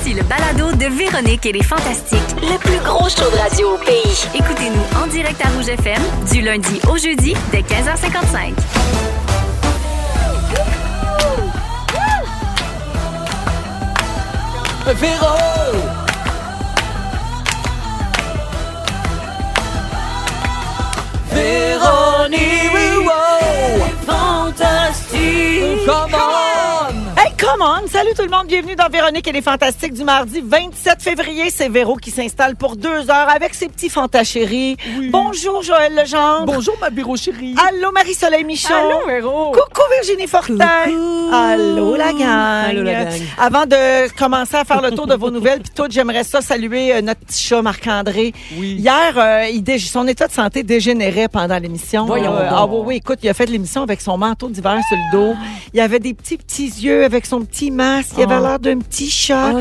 Voici le balado de Véronique et les Fantastiques. Le plus gros show de radio au pays. Écoutez-nous en direct à Rouge FM du lundi au jeudi dès 15h55. Véro! Véronique! Fantastique! Come on! Hey, come on! Salut tout le monde, bienvenue dans Véronique et les Fantastiques du mardi 27 février. C'est Véro qui s'installe pour 2 heures avec ses petits fantas-chéris. Oui. Bonjour Joël Legendre. Bonjour ma Véro chérie. Allô Marie-Soleil Michon. Allô Véro. Coucou Virginie Fortin. Coucou. Allô la gang. Allô la gang. Avant de commencer à faire le tour de vos nouvelles, puis tout, j'aimerais ça saluer notre petit chat Marc-André. Oui. Hier, son état de santé dégénérait pendant l'émission. Voyons donc. Oui, écoute, il a fait l'émission avec son manteau d'hiver sur le dos. Il avait des petits yeux avec son petit masque. Il avait l'air d'un petit chat,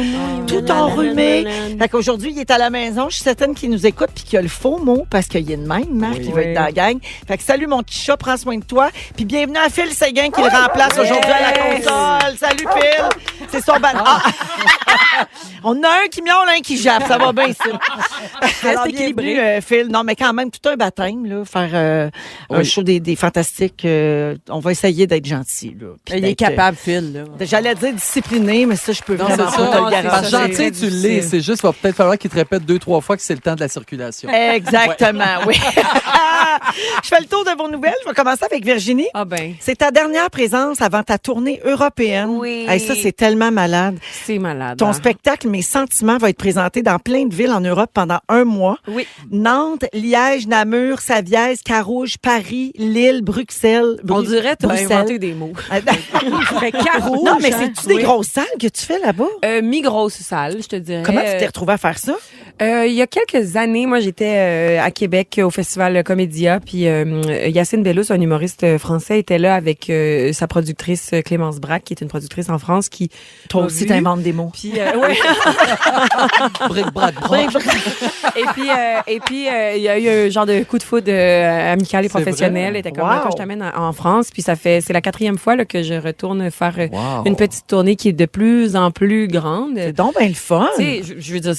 tout enrhumé. Fait qu'aujourd'hui, il est à la maison. Je suis certaine qu'il nous écoute puis qu'il a le faux mot parce qu'il est de même, Marc, qui va être dans la gang. Fait que salut mon petit chat, prends soin de toi. Puis bienvenue à Phil Séguin qui le remplace aujourd'hui à la console. Salut Phil. C'est son bal. On a un qui miaule, un qui jappe. Ça va bien, ça. Alors, bienvenue, Phil. Non, mais quand même, tout un baptême, là, faire un show des fantastiques. On va essayer d'être gentil, là. Il est capable, Phil. Là. J'allais dire discipliné, mais ça, je peux vraiment c'est pas te le garantir. Parce gentil, tu l'es. C'est juste, il va peut-être falloir qu'il te répète 2-3 fois que c'est le temps de la circulation. Exactement, oui. Je fais le tour de vos nouvelles. Je vais commencer avec Virginie. Ah ben, C'est ta dernière présence avant ta tournée européenne. Oui. Hey, ça, c'est tellement malade. c'est malade. Ton hein? spectacle Mes sentiments va être présenté dans plein de villes en Europe pendant 1 mois. Oui. Nantes, Liège, Namur, Savièse, Carouge, Paris, Lille, Bruxelles. On dirait que tu as Bruxelles. inventé des mots. Fait Carouge. Non, mais hein? c'est-tu des Oui. grosses salles que tu fais là-bas? Mi-grosse salle, je te dirais. Comment tu t'es retrouvée à faire ça? Il y a quelques années, moi, j'étais à Québec au festival Comédia, puis Yacine Bellous, un humoriste français, était là avec sa productrice Clémence Braque, qui est une productrice en France, qui... Toi m'a aussi, vu. t'inventes des mots. Puis, ouais. Bric-brac, broc. Et puis, il y a eu un genre de coup de foudre amical et C'est professionnel. vrai? Était comme Wow. là, quand je t'amène en France. Puis c'est la 4e fois là, que je retourne faire Wow. une petite tournée qui est de plus en plus grande. C'est donc bien le fun. Tu sais, je veux dire,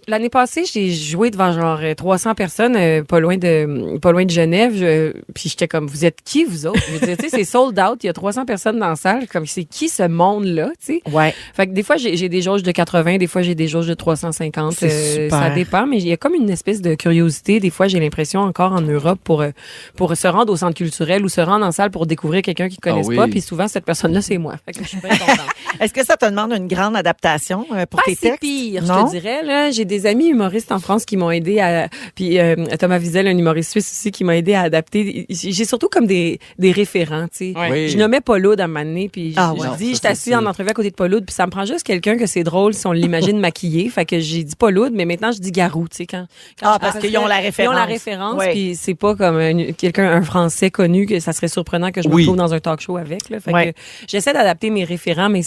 l'année passée, j'ai joué devant genre 300 personnes, pas loin de Genève. Puis j'étais comme, vous êtes qui, vous autres? Je veux dire, tu sais, c'est sold out. Il y a 300 personnes dans la salle. Comme, c'est qui ce monde-là, tu sais? Ouais. Fait que des fois, j'ai des jauges de 80, des fois, j'ai des jauges de 350. C'est super. Ça dépend, mais il y a comme une espèce de curiosité. Des fois, j'ai l'impression encore en Europe pour se rendre au centre culturel ou se rendre en salle pour découvrir quelqu'un qu'ils connaissent oui. pas. Puis souvent, cette personne-là, c'est moi. Fait que je suis bien contente. Est-ce que ça te demande une grande adaptation pour Pas tes si textes? pire, Non? je te dirais. Là, j'ai des amis humoristes en France qui m'ont aidé à... Puis Thomas Wiesel, un humoriste suisse aussi, qui m'a aidé à adapter. J'ai surtout comme des référents, tu sais. Oui. Je nommais Paul Aude à un moment donné, puis Ah je ouais. dis, Ça, je t'assis c'est en sûr. entrevue à côté de Paul Aude, puis ça me prend juste quelqu'un que c'est drôle si on l'imagine maquillé. Fait que j'ai dit Paul Aude, mais maintenant je dis Garou, tu sais, quand Parce qu'ils ont la référence. Ils ont la référence, Ouais. puis c'est pas comme un Français connu que ça serait surprenant que je me Oui. retrouve dans un talk show avec. Là. Fait Ouais. que j'essaie d'adapter mes référents, mais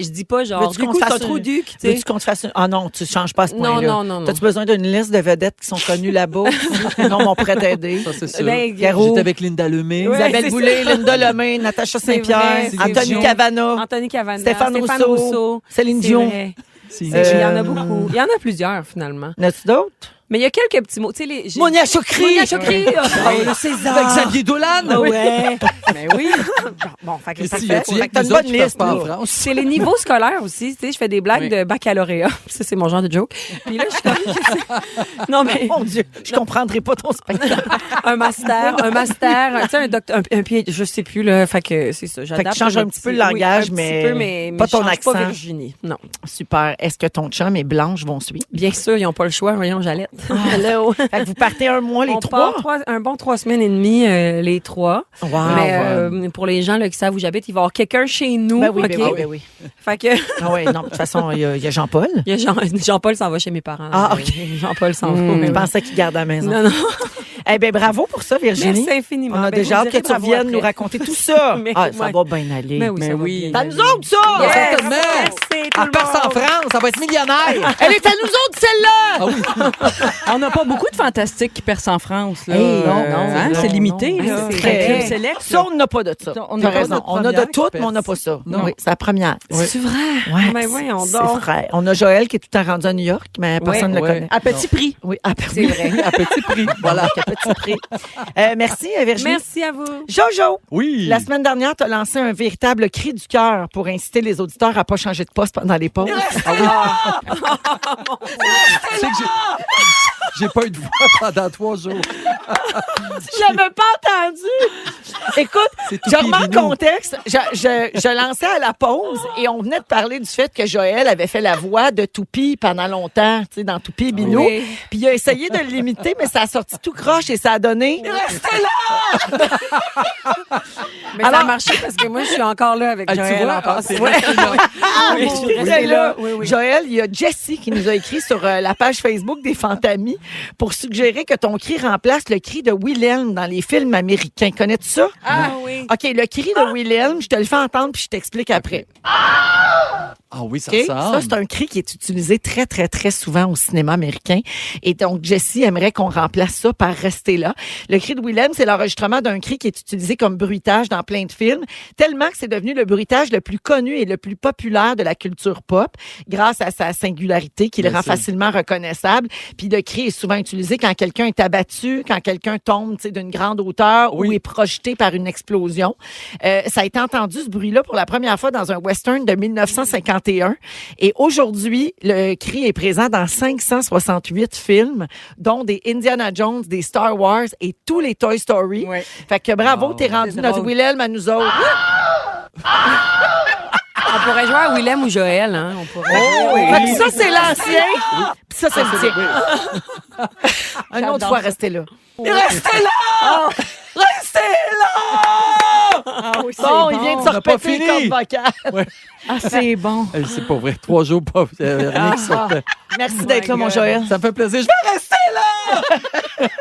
je dis pas genre, Veux-tu du qu'on coup, te c'est fasse un trou une- duc, tu Veux-tu sais. qu'on te fasse une... Ah non, tu changes pas à ce point-là. Non. T'as-tu besoin d'une liste de vedettes qui sont connues là-bas? Non, mais on pourrait t'aider. Ça, c'est sûr. Ben, Garou. J'étais avec Linda Lemay. Ouais. Isabelle c'est Boulay, Linda Lemay, Natacha C'est Saint-Pierre, vrai, c'est Anthony Dion. Cavana, Anthony Cavana, Stéphane Rousseau, Céline C'est Dion. vrai. C'est- Il y en a beaucoup. Il y en a plusieurs, finalement. N'as-tu d'autres? Mais il y a quelques petits mots. Tu sais, Monia Chokri! Monia Chokri! Le César! Avec Xavier Dolan. Ouais. Mais oui. Bon, fait que Et ça si, fait. tu y Fait que t'as une bonne liste, pas en là. France. C'est les niveaux scolaires aussi. Tu sais, je fais des blagues Oui. de baccalauréat. Ça, c'est mon genre de joke. Puis là, je suis comme... Non, mais Mon Dieu, je comprendrai pas ton spectacle. un master, tu sais, un docteur, un PhD, je sais plus, là. Fait que c'est ça. Fait que tu changes un petit peu le langage, mais pas je ton change accent. pas Virginie. Non. Super. Est-ce que ton chum et Blanche vont suivre? Bien sûr, ils n'ont pas le choix. Voyons, Jalette. Hello. Fait que vous partez 1 mois, les On 3? part un bon 3 semaines et demie, les 3. Wow. Mais pour les gens là, qui savent où j'habite, il va y avoir quelqu'un chez nous. Ben oui, OK? ben oui, ben oui. Fait que Ah ouais, non, de toute façon, il y a Jean-Paul. il y a Jean-Paul s'en va chez mes parents. Ah, OK. Jean-Paul s'en va. Je Oui. pensais qu'il garde à la maison. Non, non. Eh bien, bravo pour ça, Virginie. Merci infiniment. On a Ben, déjà vous hâte que direz tu bravo reviennes après. nous raconter tout ça. Mais Ah, ça ouais. va bien aller. Ben oui, Mais ça va oui. bien C'est à aller. nous autres, ça! Yes, Certainement. yes, c'est Elle perce en France, ça va être millionnaire. Elle est à nous autres, celle-là! Ah oui. On n'a pas beaucoup de fantastiques qui percent en France. Là. Hey, non, Hein, c'est limité. non. Là. C'est C'est un vrai. club select. Ça, on n'a pas de ça. On T'as n'a pas raison. de On a de première tout, qui mais on n'a perce. pas ça. Non. Oui, c'est la première. C'est vrai? Ouais, Mais voyons c'est donc. vrai. On a Joël qui est tout le temps rendu à New York, mais personne ne le Ouais. connaît. À petit prix. Oui, C'est vrai. À petit prix. Voilà. À petit prix. Merci, Virginie. Merci à vous. Jojo, Oui. la semaine dernière, tu as lancé un véritable cri du cœur pour inciter les auditeurs à ne pas changer de poste pendant les pauses. Ah oui. Tu sais que j'ai pas eu de voix pendant 3 jours. Je l'avais pas entendu. Écoute, C'est tout je remets le Binou. contexte. Je lançais à la pause et on venait de parler du fait que Joël avait fait la voix de Toupie pendant longtemps, tu sais, dans Toupie et Binou. Oui. Puis il a essayé de l'imiter, mais ça a sorti tout croche et ça a donné. Restez là! Mais ça a marché parce que moi, je suis encore là avec Ah, tu Joël. vois? en Ah, passant. c'est vrai. Oui, je suis Restez restée là. là. Oui, oui. Joël, il y a Jessie qui nous a écrit sur la page Facebook des Fantamis pour suggérer que ton cri remplace le cri de Wilhelm dans les films américains. Connais-tu ça? Ah oui. OK, le cri de Wilhelm, je te le fais entendre puis je t'explique après. Ah oui, ça OK? ressemble. Ça, c'est un cri qui est utilisé très, très, très souvent au cinéma américain. Et donc, Jessie aimerait qu'on remplace ça par rester là. Le cri de Willem, c'est l'enregistrement d'un cri qui est utilisé comme bruitage dans plein de films, tellement que c'est devenu le bruitage le plus connu et le plus populaire de la culture pop, grâce à sa singularité qui le Bien rend sûr. facilement reconnaissable. Puis le cri est souvent utilisé quand quelqu'un est abattu, quand quelqu'un tombe, tu sais, d'une grande hauteur Oui. ou est projeté par une explosion. Ça a été entendu, ce bruit-là, pour la première fois dans un western de 1951. Et aujourd'hui, le cri est présent dans 568 films, dont des Indiana Jones, des Star Wars et tous les Toy Story. Ouais. Fait que bravo, Wow. t'es rendu C'est notre drôle. Wilhelm à nous autres. On pourrait jouer à Willem ou Joël. Hein? On pourrait. Fait que ça, c'est l'ancien. Puis ça, c'est le tien. Une autre fois, restez là. Restez là! Restez là! Ah oui, c'est Bon, il vient de se On n'a pas repéter fini. comme vocal. Ah, c'est bon. C'est pas vrai. 3 jours, pas. Rien qui sortait. Merci d'être là, mon Joël. Ça me fait plaisir. Je vais rester là!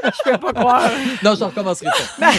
Je peux pas croire. Non, je ne recommencerai pas.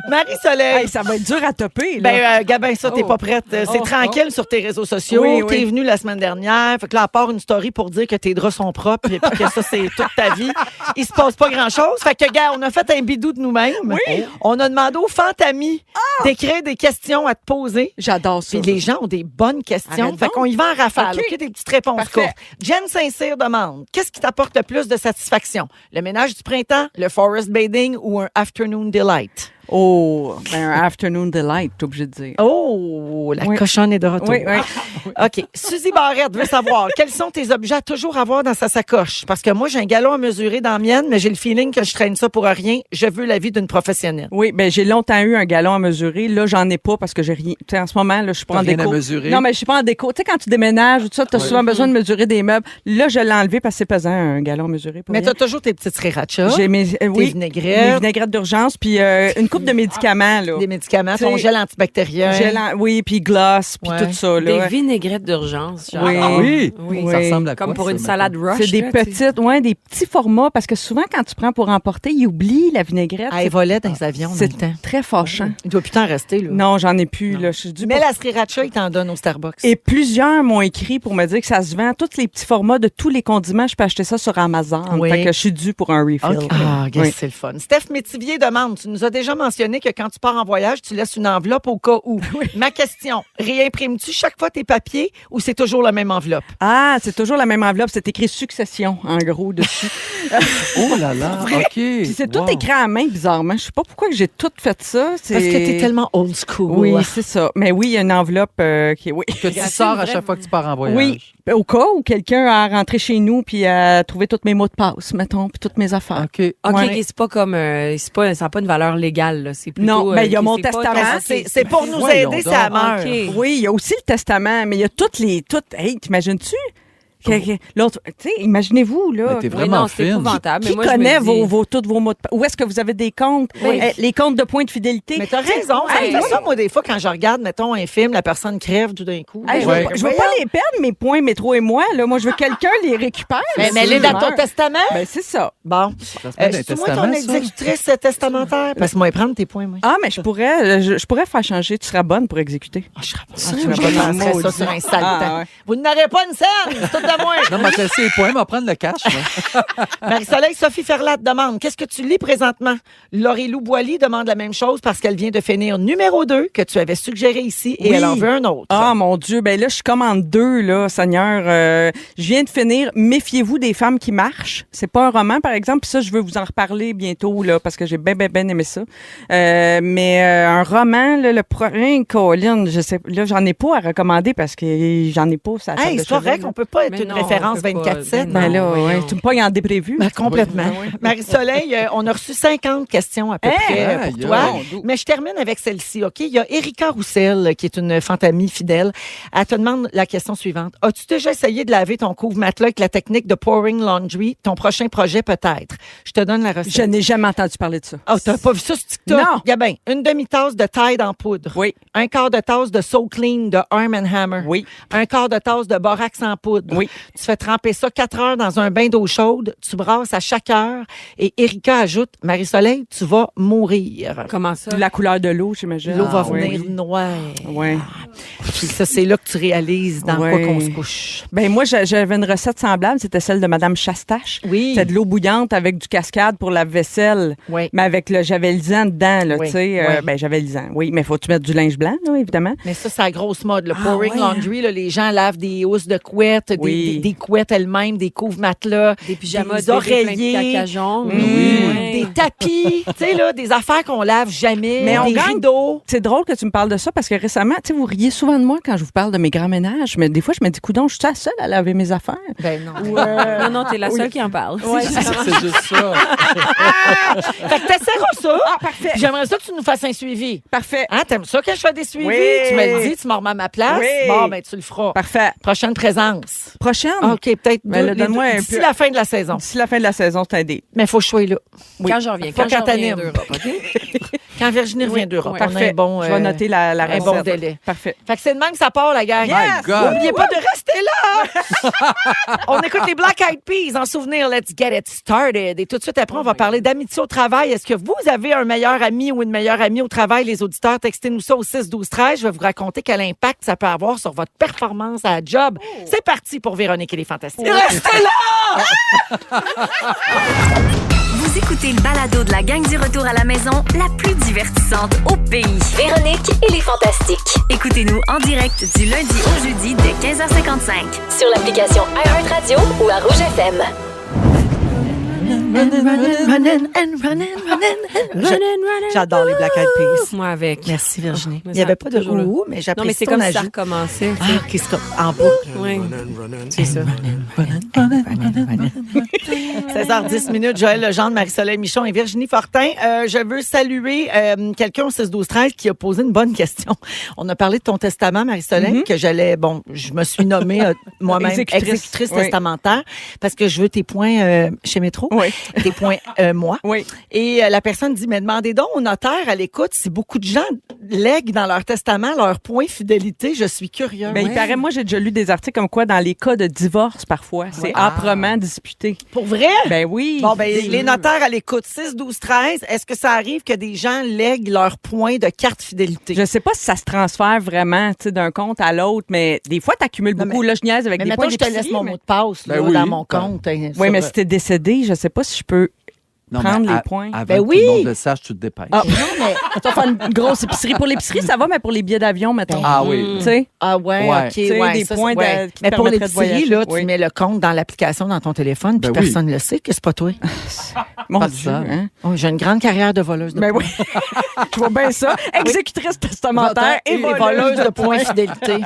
Marie-Soleil. Hey, ça va être dur à topper. Là. Ben, Gabin, ça, t'es Oh. pas prête. C'est Oh. tranquille sur tes réseaux sociaux. Oui, oui. T'es venue la semaine dernière. Fait que là, à part une story pour dire que tes draps sont propres et puis que ça, c'est toute ta vie, il se passe pas grand-chose. Fait que, gars, on a fait un bidou de nous-mêmes. Oui. On a demandé aux Fantamis d'écrire des questions à te poser. J'adore ça. Puis les gens ont des bonnes questions. Arrête Fait donc. qu'on y va en rafale. OK. OK? Des petites réponses Parfait. courtes. Jen Saint-Cyr demande, qu'est-ce qui t'apporte le plus de satisfaction? Le ménage du printemps, le forest bathing ou un afternoon delight? Oh, ben, un afternoon delight, t'es obligé de dire. Oh, la Oui. cochonne est de retour. Oui, oui. OK. Suzy Barrette veut savoir quels sont tes objets à toujours avoir dans sa sacoche. Parce que moi, j'ai un galon à mesurer dans la mienne, mais j'ai le feeling que je traîne ça pour rien. Je veux l'avis d'une professionnelle. Oui, ben j'ai longtemps eu un galon à mesurer. Là, j'en ai pas parce que j'ai rien. Tu sais, en ce moment, là, je suis pas T'as en rien déco. à mesurer? Non, mais je suis pas en déco. Tu sais, quand tu déménages ou tout ça, tu as souvent besoin de mesurer des meubles. Là, je l'ai enlevé parce que c'est pesant, un galon à mesurer. Pour Mais rien. t'as toujours tes petites srirachas, J'ai mes, oui, vinaigrettes. mes vinaigrettes d'urgence, puis une coupe de médicaments, là. des médicaments, ton T'sais, gel antibactérien. Oui, puis gloss, puis Ouais. tout ça, Des là. vinaigrettes d'urgence. genre. Oui. Ah oui? Oui. Ça Oui. ressemble à quoi? Comme pour ça, une mettons? salade rush. C'est des là, tu sais. petites, ouais, des petits formats, parce que souvent, quand tu prends pour emporter, ils oublient la vinaigrette. Ah, elle volait dans les avions dans C'est le temps. très fâchant. Il doit plus t'en rester, là. Non, j'en ai plus, là. Je suis due Mais pour- la sriracha, il t'en donne au Starbucks. Et plusieurs m'ont écrit pour me dire que ça se vend, tous les petits formats de tous les condiments. Je peux acheter ça sur Amazon. Oui. Fait que je suis due pour un refill. OK. Ah, regarde, Oui. c'est le fun. Steph Métivier demande, tu nous as déjà mentionné que quand tu pars en voyage, tu laisses une enveloppe au cas où. Ma question, réimprimes-tu chaque fois tes papiers ou c'est toujours la même enveloppe? Ah, c'est toujours la même enveloppe. C'est écrit succession, en gros, dessus. Oh là là, OK. Puis c'est tout Wow. écrit à main, bizarrement. Je sais pas pourquoi que j'ai tout fait ça. C'est- Parce que t'es tellement old school. Oui, c'est ça. Mais oui, il y a une enveloppe qui est... Oui. Que tu sors à chaque fois que tu pars en voyage. Oui, au cas où quelqu'un a rentré chez nous puis a trouvé tous mes mots de passe, mettons, puis toutes mes affaires. OK. OK, Ouais. OK, c'est pas comme. ça n'a pas une valeur légale. Là. C'est plutôt, Non, ben, il y a OK, mon c'est pas testament. comme- C'est pour nous Voyons aider, donc. ça meurt. OK. Oui, il y a aussi le testament, mais il y a toutes les... Hey, t'imagines-tu? L'autre, tu sais, imaginez-vous, là. Mais t'es Oui, vraiment non, c'est fine. épouvantable. Qui Mais moi, je connaît me dis- tous vos mots de passe? Où est-ce que vous avez des comptes? Oui. Les comptes de points de fidélité. Mais t'as raison. Ça me fait ça, moi, des fois, quand je regarde, mettons, un film, la personne crève tout d'un coup. Hey, Ouais. je veux pas les perdre, mes points métro et moi. Là. Moi, je veux que quelqu'un les récupère. Mais elle est dans ton testament. Ben, c'est ça. Bon. Ça se met dans un C'est moi testament, ton ça? exécutrice testamentaire. Parce que moi, prendre tes points, moi. Ah, mais je pourrais faire changer. Tu seras bonne pour exécuter. Je serais pas serais je bonne en lancerais ça maudit. sur un sale Ah, temps. ouais. Vous n'aurez pas une scène, c'est tout de moins. Non, mais c'est les points, mais on va prendre le cash. moi. Marie-Soleil, Sophie Ferlatte demande, qu'est-ce que tu lis présentement? Laurie-Lou Boily demande la même chose parce qu'elle vient de finir numéro 2 que tu avais suggéré ici et Oui. elle en veut un autre. Ah, mon Dieu. Ben là, je suis comme en deux, là, Seigneur. Je viens de finir Méfiez-vous des femmes qui marchent. C'est pas un roman, par exemple. Puis ça, je veux vous en reparler bientôt, là, parce que j'ai bien aimé ça. Mais un roman, là, le prochain, Colin, je sais, là, j'en ai pas à recommander parce que j'en ai pas. Ça Hey, c'est correct, on peut pas être Mais une non, référence on peut pas. 24/7. Ben là, Non, ouais, voyons. tu me pognes en déprévu. Ben, complètement. Oui. Marie-Soleil, on a reçu 50 questions à peu près Aïe, pour toi. aïe. Mais je termine avec celle-ci, OK? Il y a Erika Roussel, qui est une fantamie fidèle. Elle te demande la question suivante. As-tu déjà essayé de laver ton couvre-matelas avec la technique de pouring laundry? Ton prochain projet, peut-être. Je te donne la recette. Je n'ai jamais entendu parler de ça. Oh, t'as pas vu ça sur TikTok? Non. Gabin, une demi-tasse de Tide en poudre. Oui. Un quart de tasse de So Clean de Arm & Hammer. Oui. Un quart de tasse de borax en poudre. Oui. Tu fais tremper ça 4 heures dans un bain d'eau chaude. Tu brasses à chaque heure. Et Erika ajoute, Marie-Soleil, tu vas mourir. Comment ça? La couleur de l'eau, j'imagine. L'eau va Ah, oui. venir noire. Ouais. Puis ça, c'est là que tu réalises dans Ouais. quoi qu'on se couche. Ben moi, j'avais une recette semblable. C'était celle de Madame Chastache. Oui. C'est de l'eau bouillante avec du cascade pour la vaisselle. Oui. Mais avec le javelisant dedans, là, Oui, tu sais. oui. Ben, javelisant. Oui, mais faut-tu mettre du linge blanc, là, évidemment. Mais ça, c'est la grosse mode. Le pouring ouais, laundry, là, les gens lavent des housses de couettes, Oui. des couettes elles-mêmes, des couvre-matelas, Des pyjamas des de bébé plein de oreillers, caca jaune. des tapis, tu sais, là, des affaires qu'on lave jamais, Mais on des gagne- rideaux. C'est drôle que tu me parles de ça parce que récemment, tu sais, vous riez souvent de moi quand je vous parle de mes grands ménages, mais des fois, je me dis, coudonc, je suis la seule à laver mes affaires. Ben non. Non, non, t'es la seule qui en parle. C'est juste ça. Fait que t'essaieras ça. Ah, parfait. Puis j'aimerais ça que tu nous fasses un suivi. Parfait. Hein, t'aimes ça que je fais des suivis? Oui. Tu me le dis, tu m'en remets à ma place. Oui. Bon, ben tu le feras. Parfait. Prochaine présence. Prochaine. OK, peut-être Ben là, les donne-moi un d'ici peu. la fin de la saison. D'ici la fin de la saison, c'est un dé. Mais il faut que je sois là. Quand je reviens. Pas Quand je quand reviens t'animes. d'Europe, OK? Quand Virginie revient d'Europe, on a Parfait. un bon, Je vais noter la un recette. bon délai. Parfait. Fait que c'est de même que ça part, la gang. Yes! My God. N'oubliez pas de rester là. On écoute les Black Eyed Peas en souvenir. Let's get it started. Et tout de suite après, on va parler d'amitié au travail. Est-ce que vous avez un meilleur ami ou une meilleure amie au travail? Les auditeurs, textez-nous ça au 6-12-13. Je vais vous raconter quel impact ça peut avoir sur votre performance à la job. C'est parti pour Véronique et les Fantastiques. Restez là! Vous écoutez le balado de la gang du retour à la maison, la plus divertissante au pays. Véronique et les Fantastiques. Écoutez-nous en direct du lundi au jeudi dès 15h55. Sur l'application iHeartRadio ou à Rouge FM. J'adore les Black Eyed Peas. Moi avec. Merci, Virginie. Mais Il n'y avait pas de toujours là. ouh, mais Non, j'apprécie mais c'est ton comme si ça ajout. recommençait. Ah, qu'est-ce que... En boucle. Oui. C'est ça. 16h10, Joël Legendre, Marie-Soleil Michon et Virginie Fortin. Je veux saluer quelqu'un au 6-12-13 qui a posé une bonne question. On a parlé de ton testament, Marie-Soleil, que j'allais... Bon, je me suis nommée moi-même exécutrice Oui. testamentaire parce que je veux tes points chez Métro, Oui. tes points moi. Oui. Et la personne dit, mais demandez donc au notaire à l'écoute si beaucoup de gens lèguent dans leur testament leurs points fidélité. Je suis curieuse. Ben, il paraît, moi, j'ai déjà lu des articles comme quoi, dans les cas de divorce, parfois, c'est âprement disputé. Pour vrai? Ben oui. Bon, ben, les notaires à l'écoute, 6-12-13, est-ce que ça arrive que des gens lèguent leurs points de carte fidélité? Je sais pas si ça se transfère vraiment, tu sais, d'un compte à l'autre, mais des fois, t'accumules Non, beaucoup. Là, je niaise avec Mais des mettons, points je te d'épicerie, laisse mon mais- mot de passe là, Ben oui. dans mon compte. hein, Oui, sur- mais si t'es décédé, je sais pas si je peux Non, prendre mais les points. Avant Ben que oui. tout le monde le sache, tu te dépêches. Ah, non, mais tu vas faire une grosse épicerie. Pour l'épicerie, ça va, mais pour les billets d'avion, mettons. Ah oui. Tu sais? Ah ouais, Ouais. OK. Tu sais, Ouais, des ça, points c'est- ouais. qui te Mais pour permettraient de l'épicerie, voyager. là, tu Oui. mets le compte dans l'application dans ton téléphone, puis Ben oui. personne ne le sait que c'est pas toi. Mon Pas Dieu, ça. hein? Oh, j'ai une grande carrière de voleuse de Ben points. oui. Je vois bien ça. Exécutrice testamentaire et voleuse de points. fidélité.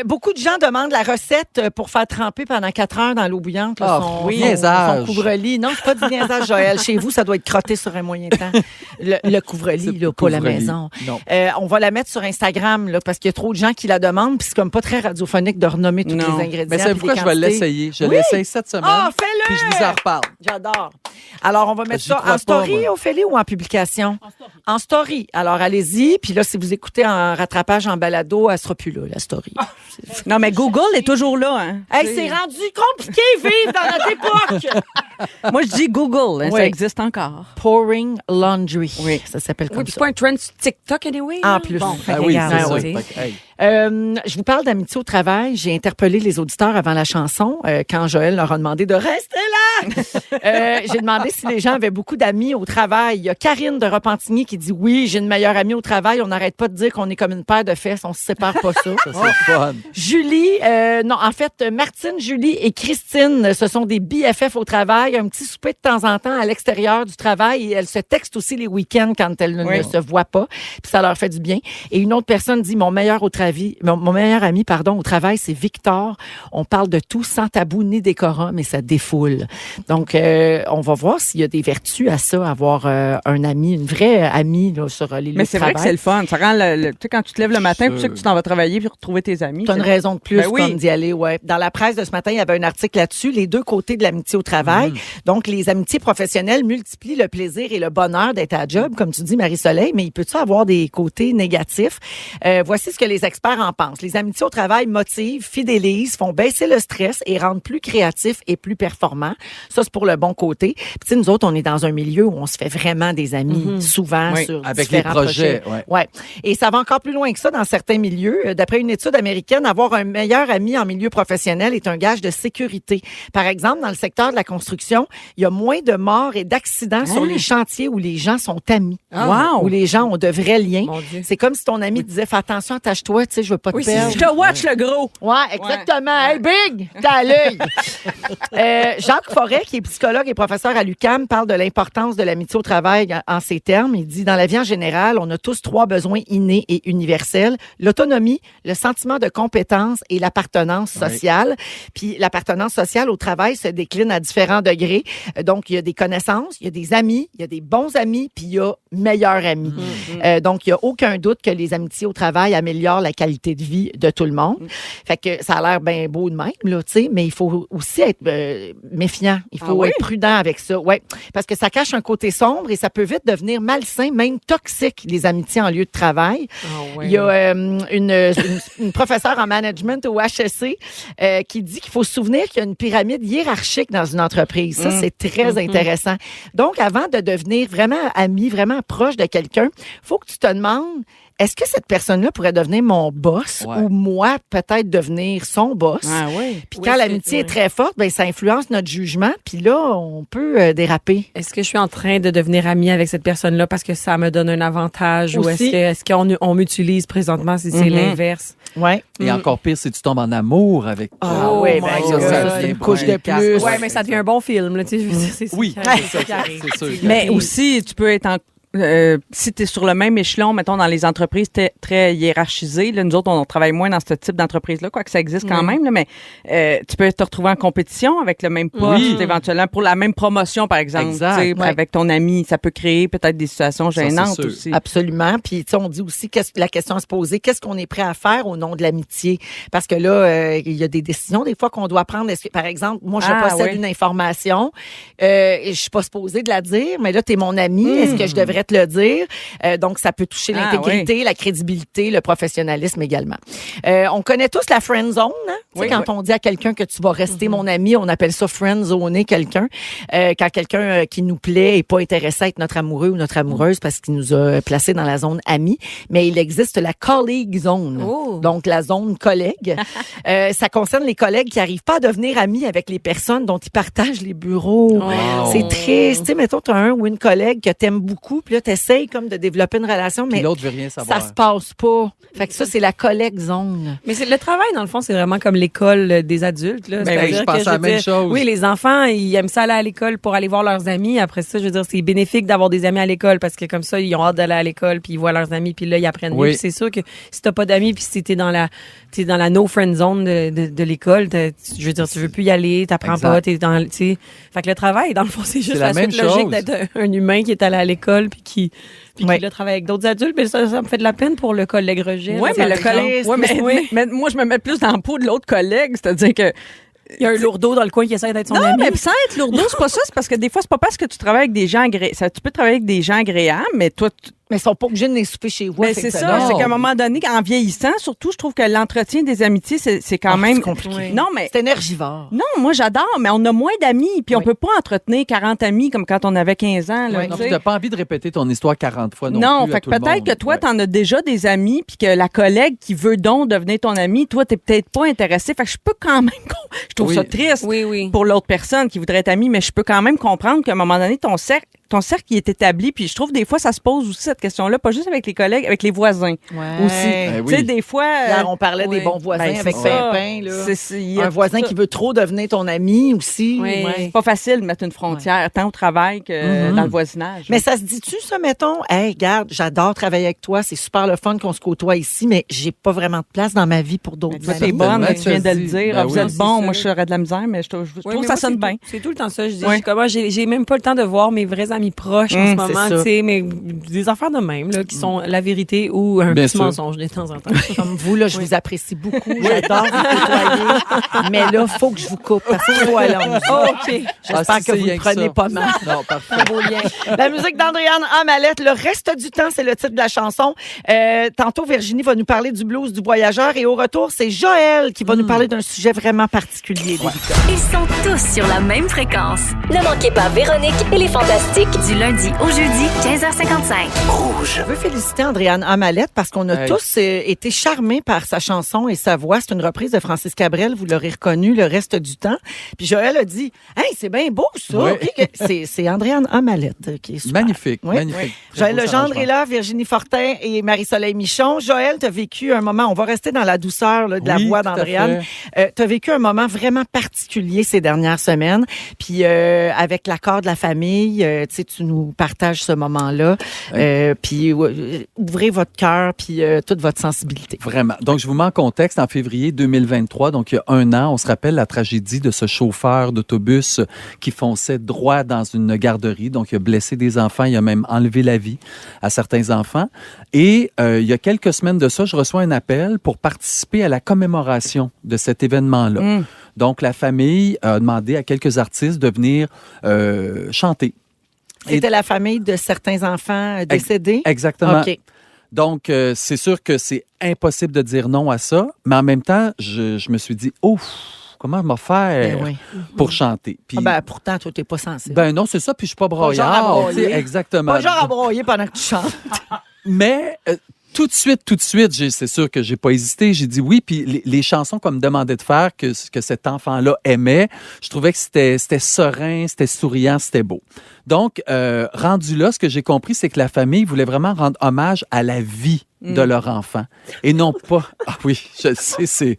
Beaucoup de gens demandent la recette pour faire tremper pendant 4 heures dans l'eau bouillante là, Ah, son niaisage. couvre-lit. Non, c'est pas du niaisage, Joël. Chez vous, ça doit être crotté sur un moyen temps. Le couvre-lit, là, pas la couvre-lit. maison. Non. On va la mettre sur Instagram, là, parce qu'il y a trop de gens qui la demandent, puis c'est comme pas très radiophonique de renommer tous Non. les ingrédients. Mais c'est puis pourquoi les je vais quantités. l'essayer. Je Oui. l'essaye cette semaine. Ah, fais-le! Puis je vous en reparle. J'adore. Alors, on va mettre J'y ça crois en story, pas, moi. Ophélie, ou en publication? En story. Alors, allez-y. Puis là, si vous écoutez en rattrapage en balado, elle sera plus là, la story. Non, mais Google est toujours là. Hein. Hey, c'est rendu compliqué vivre dans notre époque! Moi, je dis Google. Hein, Oui. Ça existe encore. Pouring laundry. Oui. Ça s'appelle Oui, comme puis c'est ça. pas un trend sur TikTok, anyway. En là. plus. Bon, Ah oui, regarde, c'est ça. tu sais. Fait que, hey, Je vous parle d'amitié au travail. J'ai interpellé les auditeurs avant la chanson quand Joël leur a demandé de rester là. J'ai demandé si les gens avaient beaucoup d'amis au travail. Il y a Karine de Repentigny qui dit oui, j'ai une meilleure amie au travail. On n'arrête pas de dire qu'on est comme une paire de fesses. On se sépare pas ça. ça, c'est fun. Julie, non, en fait, Martine, Julie et Christine, ce sont des BFF au travail. Un petit souper de temps en temps à l'extérieur du travail. Et elles se textent aussi les week-ends quand elles Oui. ne se voient pas. Puis ça leur fait du bien. Et une autre personne dit mon meilleur ami, au travail, c'est Victor. On parle de tout sans tabou ni décorum, mais ça défoule. Donc, on va voir s'il y a des vertus à ça, avoir un ami, une vraie amie là, sur les lieux Mais de c'est vrai que travail. c'est le fun. Ça rend tu sais, quand tu te lèves le matin, puis tu sais que tu t'en vas travailler puis retrouver tes amis. T'as une raison de plus Ben oui. comme d'y aller, ouais. Dans la presse de ce matin, il y avait un article là-dessus, les deux côtés de l'amitié au travail. Donc, les amitiés professionnelles multiplient le plaisir et le bonheur d'être à job, comme tu dis, Marie-Soleil, mais il peut-tu avoir des côtés négatifs? Voici ce que les experts en pensent. Les amitiés au travail motivent, fidélisent, font baisser le stress et rendent plus créatifs et plus performants. Ça, c'est pour le bon côté. Puis, tu sais, nous autres, on est dans un milieu où on se fait vraiment des amis, souvent, Oui, sur avec les différents projets, Ouais. Et ça va encore plus loin que ça dans certains milieux. D'après une étude américaine, avoir un meilleur ami en milieu professionnel est un gage de sécurité. Par exemple, dans le secteur de la construction, il y a moins de morts et d'accidents sur les chantiers où les gens sont amis. Wow! Où les gens ont de vrais liens. Mon Dieu. C'est comme si ton ami disait, fais attention, attache-toi, tu sais, je veux pas te Oui, perdre. Je te watch le gros. Ouais, exactement. Hey, Big, t'as à l'œil. Jacques Forêt, qui est psychologue et professeur à l'UQAM, parle de l'importance de l'amitié au travail en ces termes. Il dit, dans la vie en général, on a tous trois besoins innés et universels. L'autonomie, le sentiment de compétence et l'appartenance sociale. Puis l'appartenance sociale au travail se décline à différents degrés. Donc, il y a des connaissances, il y a des amis, il y a des bons amis, puis il y a meilleurs amis. Donc, il n'y a aucun doute que les amitiés au travail améliorent la qualité de vie de tout le monde. Fait que ça a l'air bien beau de même, là, tu sais, mais il faut aussi être méfiant. Il faut être prudent avec ça. Ouais. Parce que ça cache un côté sombre et ça peut vite devenir malsain, même toxique, les amitiés en lieu de travail. Il y a une professeure en management au HEC qui dit qu'il faut se souvenir qu'il y a une pyramide hiérarchique dans une entreprise. Ça, c'est très intéressant. Donc, avant de devenir vraiment ami, vraiment proche de quelqu'un, faut que tu te demandes, est-ce que cette personne-là pourrait devenir mon boss Ouais. ou moi, peut-être devenir son boss? Ah oui. Puis Oui, quand est-ce l'amitié que- est très forte, ben ça influence notre jugement. Puis là, on peut déraper. Est-ce que je suis en train de devenir amie avec cette personne-là parce que ça me donne un avantage ou Aussi. est-ce qu'on m'utilise présentement si c'est l'inverse? Ouais. Et encore pire, si tu tombes en amour avec. Ah Oh oui, my ben God. ça, c'est une couche de plus. Ouais, mais ça devient un bon film, là, tu sais, je veux dire, c'est ça Oui, qui arrive, c'est ça, qui arrive. c'est sûr. Mais aussi, tu peux être si tu es sur le même échelon, mettons, dans les entreprises très hiérarchisées, là, nous autres, on travaille moins dans ce type d'entreprise-là, quoique ça existe quand même, là, mais tu peux te retrouver en compétition avec le même poste, Oui. éventuellement, pour la même promotion, par exemple. Exact. Tu sais, Ouais. avec ton ami, ça peut créer peut-être des situations Ça, c'est gênantes sûr. aussi. Absolument. Puis, tu sais, on dit aussi la question à se poser, qu'est-ce qu'on est prêt à faire au nom de l'amitié? Parce que là, il y a des décisions, des fois, qu'on doit prendre. Est-ce que, par exemple, moi, je possède une information, et je suis pas supposée de la dire, mais là, tu es mon ami. Est-ce que je devrais te le dire? Donc, ça peut toucher l'intégrité, la crédibilité, le professionnalisme également. On connaît tous la friend zone, hein? Tu sais, quand on dit à quelqu'un que tu vas rester mon ami, on appelle ça friend zoner quelqu'un. Quand quelqu'un qui nous plaît est pas intéressé à être notre amoureux ou notre amoureuse parce qu'il nous a placés dans la zone ami, mais il existe la colleague zone. Oh. Donc, la zone collègue. Ça concerne les collègues qui arrivent pas à devenir amis avec les personnes dont ils partagent les bureaux. Oh. C'est triste. Tu sais, mettons, tu as un ou une collègue que t'aimes beaucoup, puis là, t'essayes comme de développer une relation, Puis mais l'autre veut rien savoir. ça se passe pas. Fait que ça, c'est la collect zone. Mais le travail, dans le fond, c'est vraiment comme l'école des adultes. Là. Ben C'est-à-dire oui, je que, pense à la veux même dire, chose. Oui, les enfants, ils aiment ça aller à l'école pour aller voir leurs amis. Après ça, je veux dire, c'est bénéfique d'avoir des amis à l'école parce que comme ça, ils ont hâte d'aller à l'école puis ils voient leurs amis puis là, ils apprennent mieux. Oui. Puis c'est sûr que si t'as pas d'amis puis si t'es dans la no friend zone de l'école, je veux dire, tu veux plus y aller, t'apprends Exact. pas, t'es dans, tu sais. Fait que le travail, dans le fond, c'est juste la la même suite logique chose. d'être un humain qui est allé à l'école puis qui Ouais. là, travaille avec d'autres adultes. Mais ça me fait de la peine pour le collègue Roger. Oui, là, mais par le collègue. exemple. Ouais, mais moi, je me mets plus dans le pot de l'autre collègue. C'est-à-dire que. Il y a un lourdeau dans le coin qui essaie d'être son Non, ami. mais sans être lourdeau, c'est pas ça. C'est parce que des fois, c'est pas parce que tu travailles avec des gens agréables. Tu peux travailler avec des gens agréables, mais toi, Mais ils sont pas obligés de les souper chez vous. mais c'est ça. non. C'est qu'à un moment donné, en vieillissant, surtout, je trouve que l'entretien des amitiés, c'est quand même c'est compliqué. Oui. Non, mais C'est énergivore. non, moi j'adore, mais on a moins d'amis, puis on Oui. peut pas entretenir 40 amis comme quand on avait 15 ans. Là, Oui. tu Non, sais. tu n'as pas envie de répéter ton histoire 40 fois non, Non, plus à fait tout que le peut-être monde. que toi, Ouais. t'en as déjà des amis, puis que la collègue qui veut donc devenir ton ami, toi, t'es peut-être pas intéressé. Fait que je peux quand même, je trouve Oui. ça triste Oui. pour l'autre personne qui voudrait être amie, mais je peux quand même comprendre qu'à un moment donné, ton cercle il est établi, puis je trouve des fois, ça se pose aussi cette question-là, pas juste avec les collègues, avec les voisins Ouais. aussi. Ben Tu sais, oui. des fois... Hier, on parlait oui. des bons voisins ben, avec c'est ça. Pimpin. Là. il y a Un voisin tout qui veut trop devenir ton ami aussi. Oui. C'est pas facile de mettre une frontière, tant au travail que dans le voisinage. Mais ça se dit-tu, ça, mettons? Hey, regarde, j'adore travailler avec toi. C'est super le fun qu'on se côtoie ici, mais j'ai pas vraiment de place dans ma vie pour d'autres toi, amis. t'es bonne, Certainement, tu viens de le tu dire. Ben Vous oui. êtes bon, C'est moi, ça. je serais de la misère, mais je trouve Oui, que mais ça moi, sonne bien. C'est tout le temps ça. Je dis, Ouais. comment j'ai même pas le temps de voir mes vrais amis proches en ce c'est moment, ça. tu sais, mais des affaires de même, là, qui sont la vérité ou un Bien petit sûr. mensonge de temps en temps. Comme vous, là, je vous apprécie beaucoup. J'adore vous côtoyer. Mais là, faut que je vous coupe parce que c'est trop long. OK. J'espère Ah, si que c'est vous rien le que ça. prenez pas mal. Non, parfait. Beau lien. La musique d'Andréane Amalette, le reste du temps, c'est le titre de la chanson. Tantôt, Virginie va nous parler du blues du voyageur et au retour, c'est Joël qui va nous parler d'un sujet vraiment particulier. délicat. Ils sont tous sur la même fréquence. Ne manquez pas Véronique et les Fantastiques. Du lundi au jeudi, 15h55. Je veux féliciter Andréane Amalette parce qu'on a Hey. tous été charmés par sa chanson et sa voix. C'est une reprise de Francis Cabrel, vous l'aurez reconnu le reste du temps. Puis Joël a dit « Hey, c'est bien beau ça! Oui. OK. C'est Andréane Amalette qui est super. Magnifique, Oui. magnifique. Très Joël beau Legendre arrangement. est là, Virginie Fortin et Marie-Soleil Michon. Joël, tu as vécu un moment, on va rester dans la douceur là, de la Oui, voix tout à d'Andréane. Tu as vécu un moment vraiment particulier ces dernières semaines. Puis avec l'accord de la famille, tu sais, tu nous partages ce moment-là. Puis ouvrez votre cœur puis toute votre sensibilité. Vraiment. Donc, je vous mets en contexte. En février 2023, donc il y a un an, on se rappelle la tragédie de ce chauffeur d'autobus qui fonçait droit dans une garderie. Donc, il a blessé des enfants. Il a même enlevé la vie à certains enfants. Et il y a quelques semaines de ça, je reçois un appel pour participer à la commémoration de cet événement-là. Donc, la famille a demandé à quelques artistes de venir chanter. C'était la famille de certains enfants décédés? Exactement. OK. Donc, c'est sûr que c'est impossible de dire non à ça, mais en même temps, je me suis dit, ouf, comment je vais faire Ben oui. pour chanter? Puis, Ah ben, pourtant, toi, t'es pas sensible. ben non, c'est ça, puis je suis pas genre à broyard. broyer. tu sais, Exactement. Pas genre à broyer pendant que tu chantes. Mais tout de suite, c'est sûr que j'ai pas hésité. J'ai dit oui. Puis les chansons qu'on me demandait de faire, que cet enfant-là aimait, je trouvais que c'était serein, c'était souriant, c'était beau. Donc, rendu là, ce que j'ai compris, c'est que la famille voulait vraiment rendre hommage à la vie de leur enfant. Et non pas... Ah oui, je sais, c'est...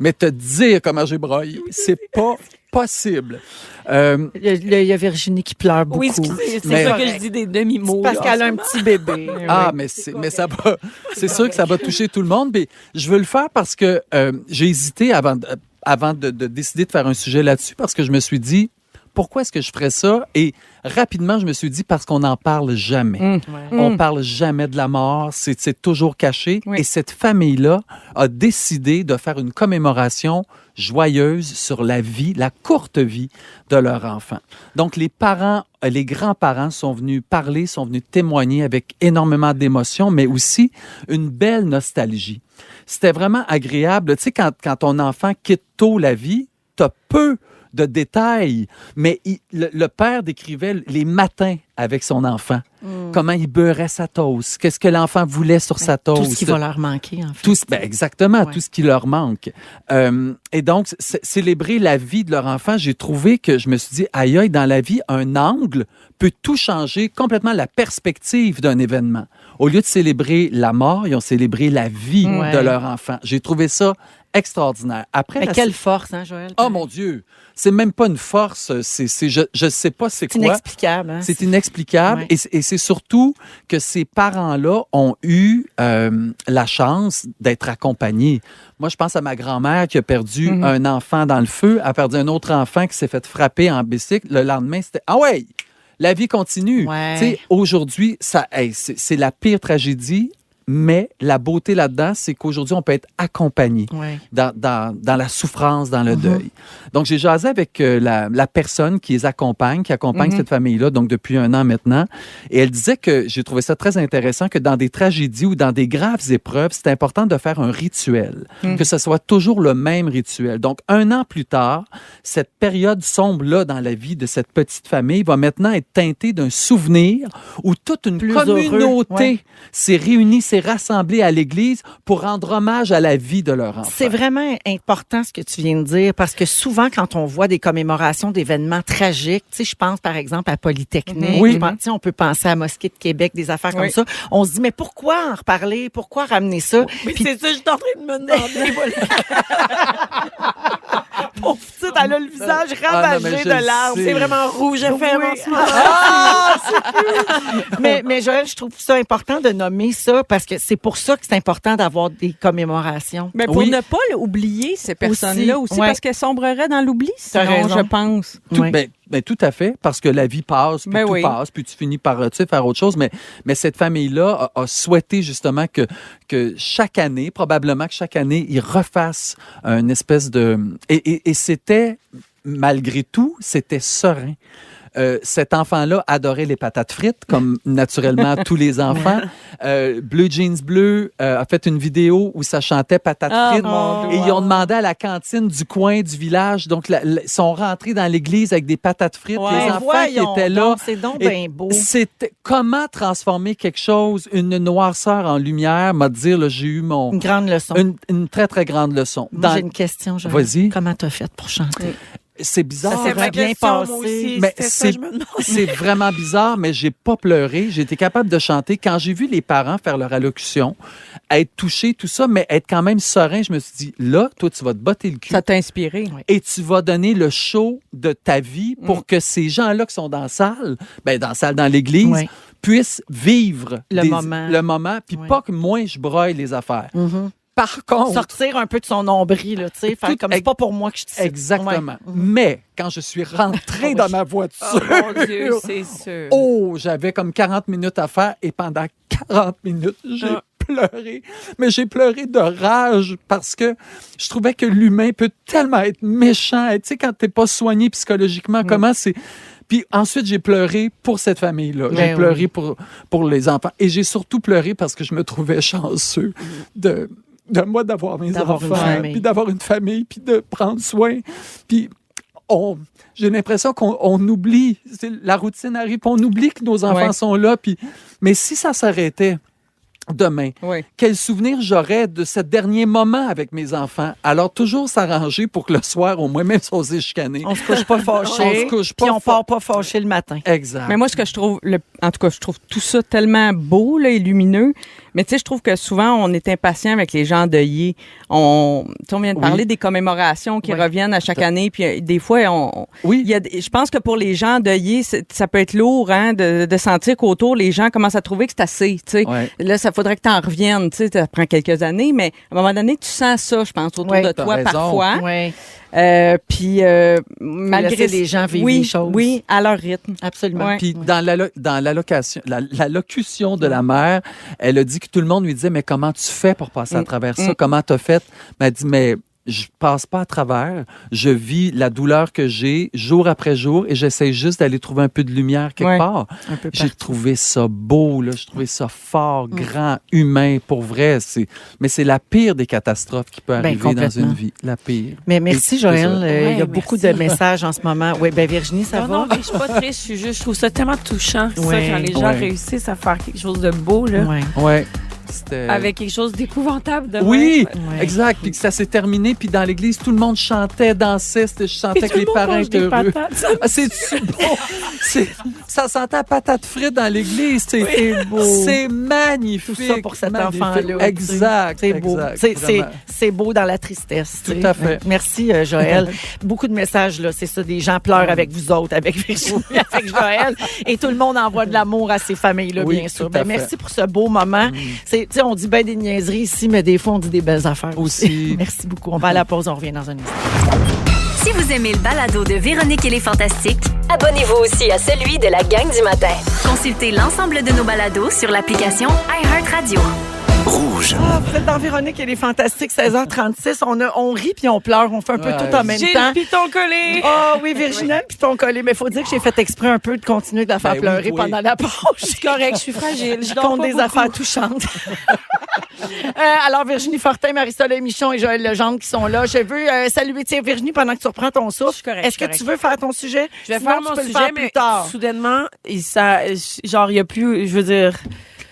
Mais te dire comment j'ai broyé, c'est pas possible. Il y a Virginie qui pleure beaucoup. Oui, excusez, c'est Mais- ça que je dis des demi-mots. Parce là, qu'elle a en un petit bébé. Ah, mais ça va. C'est sûr que ça va toucher tout le monde. Mais je veux le faire parce que j'ai hésité avant de décider de faire un sujet là-dessus parce que je me suis dit pourquoi est-ce que je ferais ça? Et rapidement, je me suis dit parce qu'on n'en parle jamais. On parle jamais de la mort. C'est toujours caché. Oui. Et cette famille-là a décidé de faire une commémoration joyeuse sur la vie, la courte vie de leur enfant. Donc, les parents, les grands-parents sont venus parler, sont venus témoigner avec énormément d'émotion, mais aussi une belle nostalgie. C'était vraiment agréable. Tu sais, quand ton enfant quitte tôt la vie, t'as peu de détails. Mais le père décrivait les matins avec son enfant. Comment il beurrait sa toast. Qu'est-ce que l'enfant voulait sur sa toast. Tout ce qui va leur manquer, en fait. Exactement, Ouais. tout ce qui leur manque. Et donc, célébrer la vie de leur enfant, j'ai trouvé que je me suis dit, aïe, aïe, dans la vie, un angle peut tout changer, complètement la perspective d'un événement. Au lieu de célébrer la mort, ils ont célébré la vie Ouais. de leur enfant. J'ai trouvé ça extraordinaire. Après, Mais quelle force, hein, Joël? Oh mon Dieu! C'est même pas une force. Je sais pas c'est C'est quoi. inexplicable. Hein? C'est inexplicable. Ouais. Et c'est surtout que ces parents-là ont eu la chance d'être accompagnés. Moi, je pense à ma grand-mère qui a perdu un enfant dans le feu, a perdu un autre enfant qui s'est fait frapper en bicycle. Le lendemain, c'était « Ah ouais! La vie continue. Ouais. Tu sais, aujourd'hui, c'est la pire tragédie, mais la beauté là-dedans, c'est qu'aujourd'hui, on peut être accompagné Ouais. dans la souffrance, dans le deuil. Donc, j'ai jasé avec la personne qui les accompagne, qui accompagne cette famille-là, donc depuis 1 an maintenant. Et elle disait que, j'ai trouvé ça très intéressant, que dans des tragédies ou dans des graves épreuves, c'est important de faire un rituel, que ce soit toujours le même rituel. Donc, 1 an plus tard, cette période sombre-là dans la vie de cette petite famille va maintenant être teintée d'un souvenir où toute une Plus communauté heureux, ouais. s'est réunie, s'est rassemblée à l'église pour rendre hommage à la vie de leur enfant. C'est vraiment important ce que tu viens de dire parce que souvent, quand on voit des commémorations d'événements tragiques, tu sais, je pense par exemple à Polytechnique, Oui. je pense, tu sais, on peut penser à Mosquée de Québec, des affaires comme Oui. ça. On se dit, mais pourquoi en reparler? Pourquoi ramener ça? Mais Puis- c'est ça, je suis en train de me demander. Pauvre petite, elle a le visage Ah, non, ravagé mais je de le larmes. sais. C'est vraiment rouge et ferme en ce moment. mais Joël, je trouve ça important de nommer ça parce que c'est pour ça que c'est important d'avoir des commémorations. Mais pour Oui. ne pas oublier ces personnes-là aussi, ouais. parce qu'elles sombreraient dans l'oubli, T'as sinon, raison. je pense. Tout, ben, tout à fait, parce que la vie passe, puis Ben tout oui. passe, puis tu finis par faire autre chose. Mais cette famille-là a souhaité justement que chaque année, probablement que chaque année, ils refassent une espèce de... Et c'était, malgré tout, c'était serein. Cet enfant-là adorait les patates frites, comme naturellement tous les enfants. Bleu Jeans Bleu a fait une vidéo où ça chantait patates frites. mon Et ils ont demandé à la cantine du coin du village. Donc, ils sont rentrés dans l'église avec des patates frites. Ouais. Les enfants qui étaient là. C'est donc Et bien beau. C'était comment transformer quelque chose, une noirceur en lumière, m'a dit, là, j'ai eu Une grande leçon. une très, très grande leçon. Moi, j'ai une question, Joël. Vas-y. Comment t'as fait pour chanter? C'est bizarre. Ça s'est ma bien question, moi passé. aussi. Mais C'était ça, je me demandais. c'est vraiment bizarre, mais j'ai pas pleuré. J'ai été capable de chanter. Quand j'ai vu les parents faire leur allocution, être touchés, tout ça, mais être quand même serein, je me suis dit, là, toi, tu vas te botter le cul. Ça t'a inspiré. Et tu vas donner le show de ta vie pour que ces gens-là qui sont dans la salle, dans l'église, Ouais. puissent vivre Le moment. puis Ouais. pas que moi, je broye les affaires. Par contre, Sortir un peu de son nombril, là, tu sais, faire Tout- comme c'est pas pour moi que je te cite. exactement. Ouais. Mais quand je suis rentrée dans ma voiture, Oh mon Dieu, c'est sûr. oh, j'avais comme 40 minutes à faire et pendant 40 minutes, j'ai pleuré. Mais j'ai pleuré de rage parce que je trouvais que l'humain peut tellement être méchant. Tu sais, quand t'es pas soigné psychologiquement, comment c'est... Puis ensuite, j'ai pleuré pour cette famille-là. J'ai Ben pleuré pour les enfants. Et j'ai surtout pleuré parce que je me trouvais chanceux de moi d'avoir mes D'avoir une enfants, famille. puis d'avoir une famille, puis de prendre soin. Puis j'ai l'impression qu'on oublie. La routine arrive, puis on oublie que nos enfants Ouais. sont là. Mais si ça s'arrêtait demain, Oui. quel souvenir j'aurais de ce dernier moment avec mes enfants? Alors, toujours s'arranger pour que le soir, au moins, même si on s'est chicané. On se couche pas fâché. On se couche pas Puis on fa- part pas fâché le matin. Exact. Mais moi, ce que je trouve, en tout cas, je trouve tout ça tellement beau là, et lumineux. Mais tu sais, je trouve que souvent, on est impatient avec les gens endeuillés. Tu sais, on vient de Oui. parler des commémorations qui Oui. reviennent à chaque année. Puis des fois, Oui. je pense que pour les gens endeuillés, ça peut être lourd hein, de sentir qu'autour, les gens commencent à trouver que c'est assez. Tu sais. Ouais. Là, ça faudrait que tu en reviennes. Tu sais, ça prend quelques années, mais à un moment donné, tu sens ça, je pense, autour Oui. de T'as toi raison. parfois. Oui, Puis malgré laisser les gens vivre oui, les choses. Oui, à leur rythme. absolument. Ouais. Puis dans l'allocution de la mère, elle a dit que tout le monde lui disait, mais comment tu fais pour passer à travers ça? Comment t'as fait? Elle m'a dit, mais je passe pas à travers. Je vis la douleur que j'ai jour après jour et j'essaie juste d'aller trouver un peu de lumière quelque Ouais, part. un peu J'ai trouvé ça beau, là. J'ai trouvé ça fort, grand, humain, pour vrai. Mais c'est la pire des catastrophes qui peut arriver dans complètement. une vie. La pire. Mais merci, Et- Joël. Ouais, il y a merci. beaucoup de messages en ce moment. Oui, ben Virginie, ça Non, va? non, mais je suis pas triste, je trouve ça tellement touchant, ça, Ouais. quand les gens Ouais. réussissent à faire quelque chose de beau, là, Ouais. Ouais. C'était... avec quelque chose d'épouvantable de Oui, Ouais. exact. Puis que ça s'est terminé. Puis dans l'église, tout le monde chantait, dansait. Je sentais que les parents étaient heureux. Ah, c'est-tu beau? Ça sentait la patate frite dans l'église. C'est beau. C'est magnifique. Tout ça pour cet magnifique. enfant-là. Exact. C'est beau. exact, C'est vraiment. c'est beau dans la tristesse. Tout tu sais. à fait. Merci, Joël. Beaucoup de messages, là. C'est ça, des gens pleurent avec vous autres, avec Virginie, avec Joël. Et tout le monde envoie de l'amour à ces familles-là, Oui, bien sûr. tout à fait. Merci pour ce beau moment. Tu sais, on dit bien des niaiseries ici, mais des fois, on dit des belles affaires aussi. Aussi. Merci beaucoup. On va à la pause. On revient dans un instant. Si vous aimez le balado de Véronique et les Fantastiques, Abonnez-vous aussi à celui de la gang du matin. consultez l'ensemble de nos balados sur l'application iHeartRadio. Ah, vous êtes dans Véronique et les Fantastiques, 16h36. On rit puis on pleure. On fait un peu Ouais. tout en même J'ai temps. le piton collé. Ah oui, Virginie, puis ton collé. Mais il faut dire que j'ai fait exprès un peu de continuer de la faire Ben oui, pleurer oui. pendant la pause. Je suis correcte, je suis fragile. Je dors compte pas des beaucoup. affaires touchantes. Alors, Virginie Fortin, Marie-Soleil Michon et Joël Legendre qui sont là. Je veux saluer, tiens, Virginie, pendant que tu reprends ton souffle. Je suis correcte, Est-ce que je suis tu veux faire ton sujet? Je vais Sinon, faire tu mon peux le sujet, faire mais plus tard. soudainement, genre, il n'y a plus, je veux dire,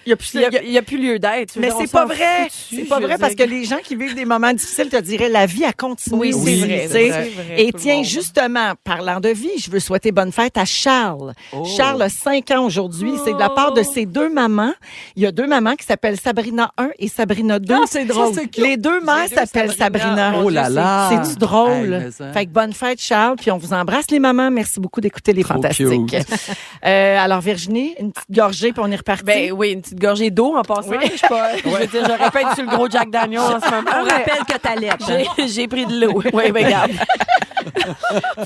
Il y a plus, il y a plus lieu d'être. Je veux Mais dire, on c'est pas s'en vrai. fout C'est dessus, pas je veux vrai parce que dire. les gens qui vivent des moments difficiles te diraient la vie a continué. Oui, c'est aussi, vrai, tu sais. c'est vrai. Et Tout le tiens, monde. justement, parlant de vie, je veux souhaiter bonne fête à Charles. Charles a 5 ans aujourd'hui. C'est de la part de ses 2 mamans. Il y a 2 mamans qui s'appellent Sabrina 1 et Sabrina 2. Ah, c'est drôle. Ça, c'est cute. Les 2 mères deux s'appellent Sabrina. Sabrina. Oh là là. C'est-tu drôle? Hey, mais ça. Fait que bonne fête, Charles. Puis on vous embrasse, les mamans. Merci beaucoup d'écouter les Trop Fantastiques. cute. Alors, Virginie, une petite gorgée, puis on est reparti. Ben oui, une petite gorgée d'eau en passant. Je suis pas, je veux dire, j'aurais pas été sur le gros Jack Daniel en ce moment. On rappelle que t'allaites. J'ai pris de l'eau. Oui, ben regarde.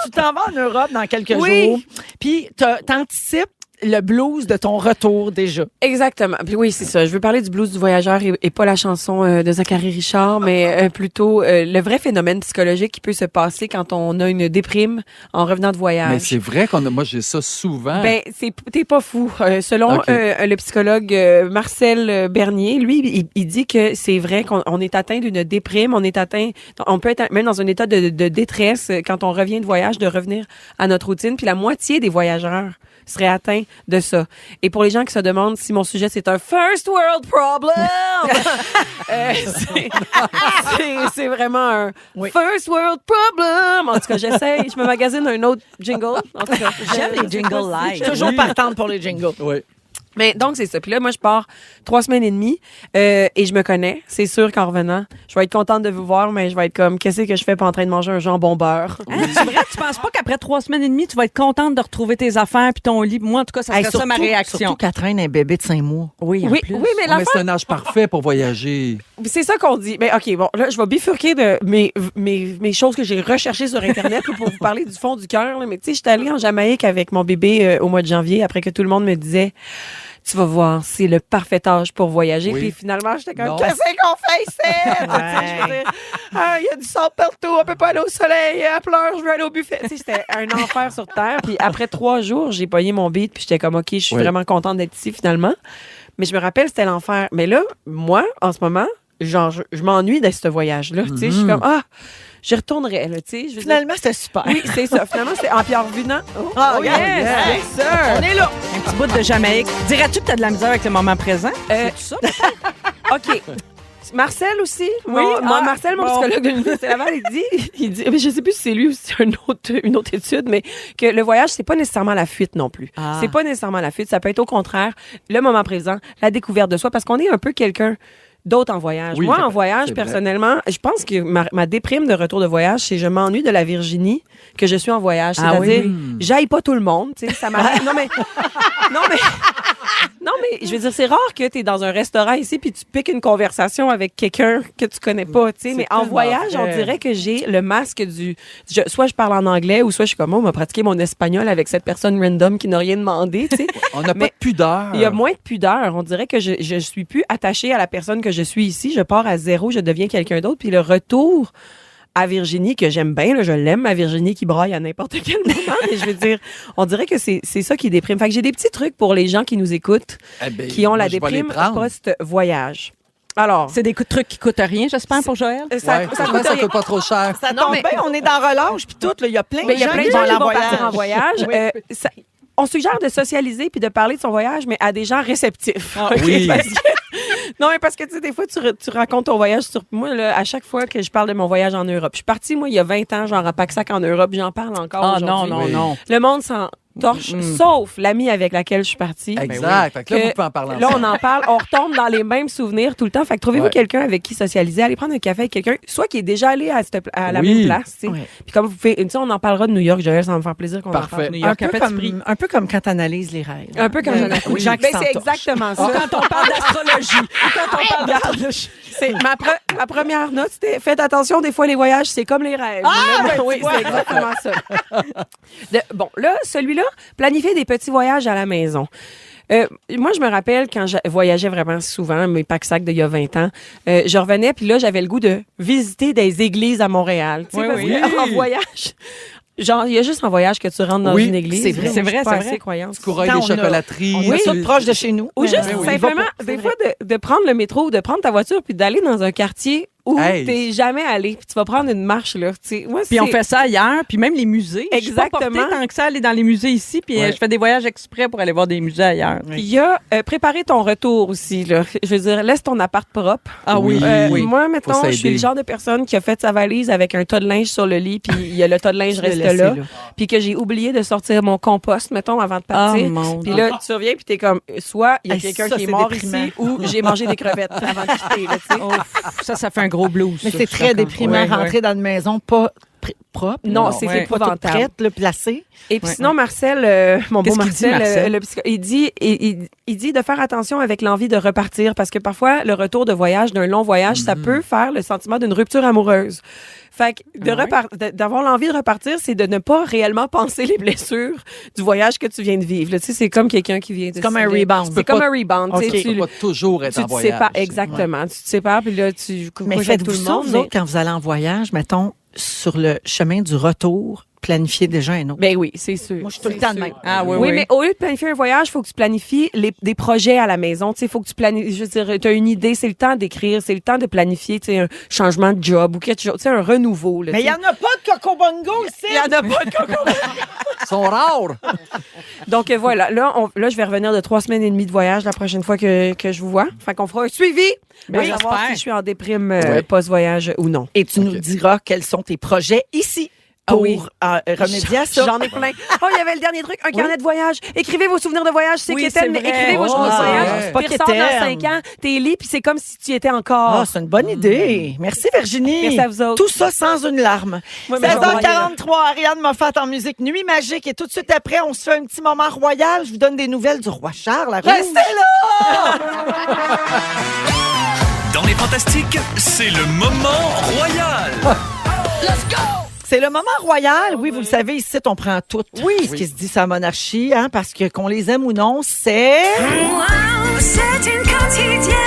Tu t'en vas en Europe dans quelques Oui. jours. Puis t'anticipes le blues de ton retour déjà. Exactement. Puis oui, c'est ça. Je veux parler du blues du voyageur et pas la chanson de Zachary Richard, mais plutôt le vrai phénomène psychologique qui peut se passer quand on a une déprime en revenant de voyage. Mais c'est vrai moi, j'ai ça souvent. Ben, t'es pas fou. Selon Ok. le psychologue Marcel Bernier, lui, il dit que c'est vrai qu'on est atteint d'une déprime, on peut être même dans un état de détresse quand on revient de voyage, de revenir à notre routine. Puis la moitié des voyageurs seraient atteints de ça. Et pour les gens qui se demandent si mon sujet c'est un first world problem, c'est vraiment un first world problem. En tout cas, j'essaie. Je me magasine un autre jingle. En tout cas, J'aime les jingles live. Je suis toujours partante pour les jingles. Oui. Mais donc, c'est ça. Puis là, moi, je pars 3 semaines et demie et je me connais. C'est sûr qu'en revenant, je vais être contente de vous voir, mais je vais être comme, qu'est-ce que je fais pas en train de manger un jambon beurre? Hein, c'est vrai, tu penses pas qu'après 3 semaines et demie, tu vas être contente de retrouver tes affaires puis ton lit? Moi, en tout cas, ça serait ça ma réaction. Surtout qu'elle traîne un bébé de 5 mois. Oui, en Oui, plus. oui, mais Mais l'affaire, c'est un âge parfait pour voyager. c'est ça qu'on dit. Mais OK, bon, là, je vais bifurquer de mes choses que j'ai recherchées sur Internet là, pour vous parler du fond du cœur. là. Mais tu sais, j'étais allée en Jamaïque avec mon bébé au mois de janvier après que tout le monde me disait... Tu vas voir, c'est le parfait âge pour voyager. Oui. Puis finalement, j'étais comme, Non. qu'est-ce qu'on fait ici? Tu sais, je veux dire, il y a du sable partout, on peut pas aller au soleil, elle pleure, je veux aller au buffet. Tu sais, c'était un enfer sur Terre. Puis après 3 jours, j'ai pogné mon beat, puis j'étais comme, OK, je suis Oui. vraiment contente d'être ici finalement. Mais je me rappelle, c'était l'enfer. Mais là, moi, en ce moment, genre, je m'ennuie de ce voyage-là. Tu sais, je suis comme, j'y retournerais, là, tu sais. Je veux dire, Finalement, c'était super. oui, c'est ça. Finalement, c'est en puis en revenant. Ah, Oh, yes, regarde, yes, sir. On est là. Un petit bout de Jamaïque. Dirais-tu que t'as de la misère avec le moment présent? C'est ça? OK. Marcel aussi. Oui? Marcel, mon psychologue de l'Université Laval, il dit, mais je sais plus si c'est lui ou si c'est une autre étude, mais que le voyage, c'est pas nécessairement la fuite non plus. Ah. C'est pas nécessairement la fuite. Ça peut être au contraire le moment présent, la découverte de soi, parce qu'on est un peu quelqu'un d'autre en voyage. Oui, Moi, c'est en vrai, voyage, c'est vrai. personnellement, je pense que ma déprime de retour de voyage, c'est je m'ennuie de la Virginie que je suis en voyage. Ah C'est-à-dire, oui. j'aille pas tout le monde, tu sais, ça m'arrive. Non, mais je veux dire, c'est rare que tu es dans un restaurant ici puis tu piques une conversation avec quelqu'un que tu connais pas, tu sais. Mais en tellement voyage, on vrai. dirait que j'ai le masque soit je parle en anglais ou soit je suis comme, on m'a pratiqué mon espagnol avec cette personne random qui n'a rien demandé, tu sais. On n'a pas Mais de pudeur. Il y a moins de pudeur. On dirait que je suis plus attachée à la personne que je suis ici. Je pars à zéro, je deviens quelqu'un d'autre. Puis le retour à Virginie, que j'aime bien, là, je l'aime, ma Virginie qui braille à n'importe quel moment, mais je veux dire, on dirait que c'est ça qui déprime. Fait que j'ai des petits trucs pour les gens qui nous écoutent, qui ont la déprime post-voyage. Alors, C'est des trucs qui coûtent rien, j'espère, pour Joël. Ça coûte pas trop cher. Ça tombe bien, on est dans relâche, puis tout. Il y a plein de il y a gens plein qui de vont gens aller qui en vont partir en voyage. voyage. On suggère de socialiser puis de parler de son voyage, mais à des gens réceptifs. OK? Oui. Non, mais parce que, tu sais, des fois, tu racontes ton voyage sur... Moi, là, à chaque fois que je parle de mon voyage en Europe, je suis partie, moi, il y a 20 ans, genre à Paxac en Europe, j'en parle encore aujourd'hui. Non. Le monde s'en torche, sauf l'amie avec laquelle je suis partie. Exact. Fait que là, vous pouvez en parler Là, ensemble. on en parle, on retombe dans les mêmes souvenirs tout le temps. Fait que trouvez-vous quelqu'un avec qui socialiser, allez prendre un café avec quelqu'un, soit qui est déjà allé à la même place, tu sais. Ouais. Puis comme vous pouvez, tu sais, on en parlera de New York, Joël, ça va me faire plaisir qu'on en Parfait. parle. New York, Un peu comme quand tu analyses les rêves. Un peu comme Il y a beaucoup de gens qui Ben, s'en c'est torchent. exactement ça. Quand on parle d'astrologie. Quand on parle d'astrologie. C'est ma première note, c'était faites attention, des fois les voyages, c'est comme les rêves. Oui, c'est exactement ça. Bon, là, celui-là, planifier des petits voyages à la maison. Moi, je me rappelle quand je voyageais vraiment souvent, mes Paxac d'il y a 20 ans, je revenais, puis là, j'avais le goût de visiter des églises à Montréal. Tu sais, parce que en voyage... Genre, il y a juste en voyage que tu rentres dans une église. c'est vrai, Moi, je suis pas c'est assez croyante. Coureuil Quand des chocolateries. On est tous proches de chez nous. Ou juste oui. simplement, des fois, de prendre le métro ou de prendre ta voiture puis d'aller dans un quartier où t'es jamais allé. Puis tu vas prendre une marche, là. Tu sais, moi, Puis on fait ça ailleurs, puis même les musées. Je suis pas Exactement. portée tant que ça aller dans les musées ici, puis je fais des voyages exprès pour aller voir des musées ailleurs. Il y a préparer ton retour aussi, là. Je veux dire, laisse ton appart propre. Ah oui. Oui. Moi, mettons, Faut je suis s'aider. le genre de personne qui a fait sa valise avec un tas de linge sur le lit, puis il y a le tas de linge Je l'ai reste laissé là. là. Puis que j'ai oublié de sortir mon compost, mettons, avant de partir. Oh, mon Puis là, tu reviens, puis t'es comme, soit il y a Hey, quelqu'un ça, qui est c'est mort déprimant. ici, ou j'ai mangé des crevettes avant de quitter, là, tu sais. Ça fait un gros blues. Mais ça, c'est je suis très d'accord. déprimant Ouais, rentrer dans une maison pas propre. Non, Non, c'est ouais. Pas toute épouvantable. prête, là, placée. Et puis sinon, Marcel, mon beau Qu'est-ce qu'il dit, Marcel, Marcel? le il dit, il dit de faire attention avec l'envie de repartir parce que parfois, le retour de voyage, d'un long voyage, ça peut faire le sentiment d'une rupture amoureuse. Fait que d'avoir l'envie de repartir, c'est de ne pas réellement penser les blessures du voyage que tu viens de vivre. là. Tu sais, c'est comme quelqu'un qui vient de... C'est comme un rebound. C'est comme un rebound. tu sais, Tu peux pas toujours être tu en te voyage. sépares, exactement. Tu te sépares, puis là, tu Mais couches avec faites-vous tout le ça, monde. vous autres, quand vous allez en voyage, mettons, sur le chemin du retour, planifier déjà un autre. Ben oui, c'est sûr. Moi, je suis tout le temps de même. Ah oui, Oui, oui. mais au lieu de planifier un voyage, il faut que tu planifies des projets à la maison. Tu sais, faut que tu planifies. Je veux dire, tu as une idée, c'est le temps d'écrire, c'est le temps de planifier, tu sais, un changement de job ou quelque chose, tu sais, un renouveau. Là, Mais il n'y en a pas de Coco Bongo ici! Il y en a pas de coco. Ils sont rares. Donc voilà, là, je vais revenir de 3 semaines et demie de voyage la prochaine fois que je vous vois. Fait qu'on fera un suivi. Ben, pour savoir j'espère. si je suis en déprime post-voyage ou non. Et tu nous diras quels sont tes projets ici Ah pour oui. remédier à ça. J'en ai plein. Oh, il y avait le dernier truc, un carnet de voyage. Écrivez vos souvenirs de voyage, c'est Oui, qu'étaient, c'est mais vrai. écrivez vos Oh, souvenirs de c'est voyage. vrai. C'est pas Puis ressort dans qu'étaient. 5 ans, t'es lit, puis c'est comme si tu y étais encore. Ah, c'est une bonne idée. Merci, Virginie. Merci à vous autres. Tout ça sans une larme. Ouais, mais 16h43, Ariane Moffat en musique Nuit Magique. Et tout de suite après, on se fait un petit moment royal. Je vous donne des nouvelles du roi Charles. Restez là! Dans les Fantastiques, c'est le moment royal. C'est le moment royal. Oui, vous le savez, ici, on prend tout. Oui. Ce qui se dit sa monarchie, hein, parce que qu'on les aime ou non, c'est... C'est une quotidienne.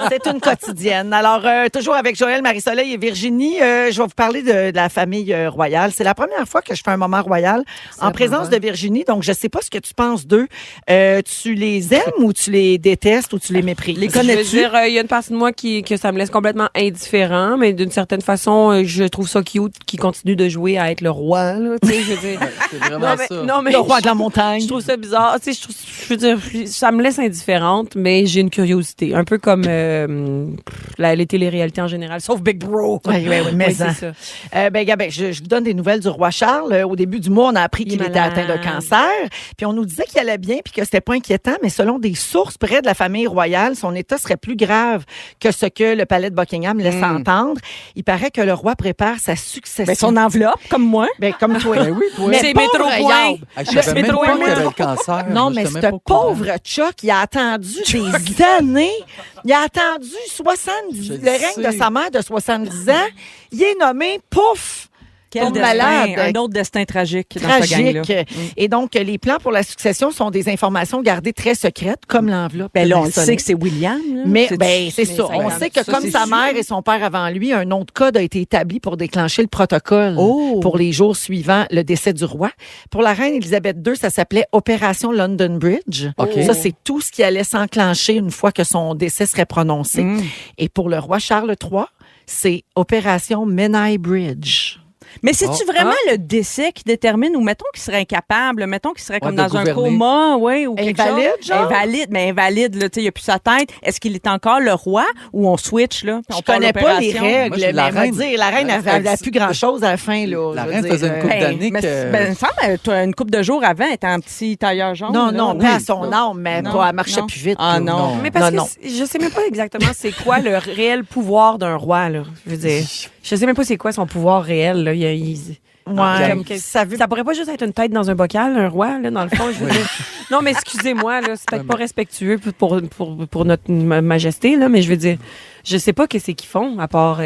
C'est une quotidienne. Alors, toujours avec Joël, Marie-Soleil et Virginie, je vais vous parler de la famille royale. C'est la première fois que je fais un moment royal en présence de Virginie. Donc, je sais pas ce que tu penses d'eux. Tu les aimes ou tu les détestes ou tu les méprises? Je veux dire, il y a une partie de moi que ça me laisse complètement indifférent, mais d'une certaine façon, je trouve ça cute qu'il continue de jouer à être le roi. Là, tu sais, je veux dire. C'est vraiment ça. non, mais Le roi de la montagne. je trouve ça bizarre. Tu sais, je veux dire, ça me laisse indifférente, mais j'ai une curiosité. Un peu comme les téléréalités en général, sauf Big Bro. Oui, mais Oui, c'est ça. je vous donne des nouvelles du roi Charles. Au début du mois, on a appris Il est qu'il était malade. atteint de cancer. Puis on nous disait qu'il allait bien puis que c'était pas inquiétant, mais selon des sources près de la famille royale, son état serait plus grave que ce que le palais de Buckingham laisse entendre. Il paraît que le roi prépare sa succession. Ben, son enveloppe, comme moi. Ben, comme toi. Ben oui, toi. Mais C'est pauvre Métro-Point. Yaoub. Je savais même trop pas aimé. qu'il avait le cancer. Non, Moi, mais j'étais même ce pas au courant. pauvre Chuck, il a attendu des années. Il a attendu 70, Je le le règne sais. de sa mère de 70 ans. Il est nommé, pouf! Quel tombe destin, malade. un autre destin tragique dans cette gang-là. Tragique. Et donc, les plans pour la succession sont des informations gardées très secrètes, comme l'enveloppe. Ben de là, on le Marie-Soleil. sait que c'est William. là. Mais C'est- c'est ça. On sait que ça, comme c'est sa sûr. mère et son père avant lui, un nom de code a été établi pour déclencher le protocole Oh. pour les jours suivant le décès du roi. Pour la reine Élisabeth II, ça s'appelait Opération London Bridge. OK. Ça, c'est tout ce qui allait s'enclencher une fois que son décès serait prononcé. Mm. Et pour le roi Charles III, c'est Opération Menai Bridge. Mais c'est-tu vraiment le décès qui détermine ou mettons qu'il serait incapable, mettons qu'il serait comme de dans un gouverner. coma, ou quelque Invalide, chose. genre? Invalide, mais invalide, là, tu sais, il a plus sa tête. Est-ce qu'il est encore le roi ou on switch, là? puis on Je part connais pas les l'opération? règles, Moi, je- mais la elle va reine- dire, la reine avait plus grand-chose à la fin. Là, La je veux reine dire, faisait une couple d'années mais que... il me semble, toi, une couple de jours avant, elle était en petit tailleur jaune. Non, là. non, Oui. pas à son âme, mais Non. pas, elle marchait Non. plus vite. Ah, là. non. Mais parce Non, que je sais même pas exactement c'est quoi le réel pouvoir d'un roi, là. Je veux dire, je sais même pas c'est quoi son pouvoir réel, là. Ouais, Comme que- ça veut Ça pourrait pas juste être une tête dans un bocal, un roi, là, dans le fond. Je veux dire. Non, mais excusez-moi, là, c'est peut-être pas respectueux pour notre majesté, là, mais je veux dire, je sais pas qu'est-ce qu'ils font, à part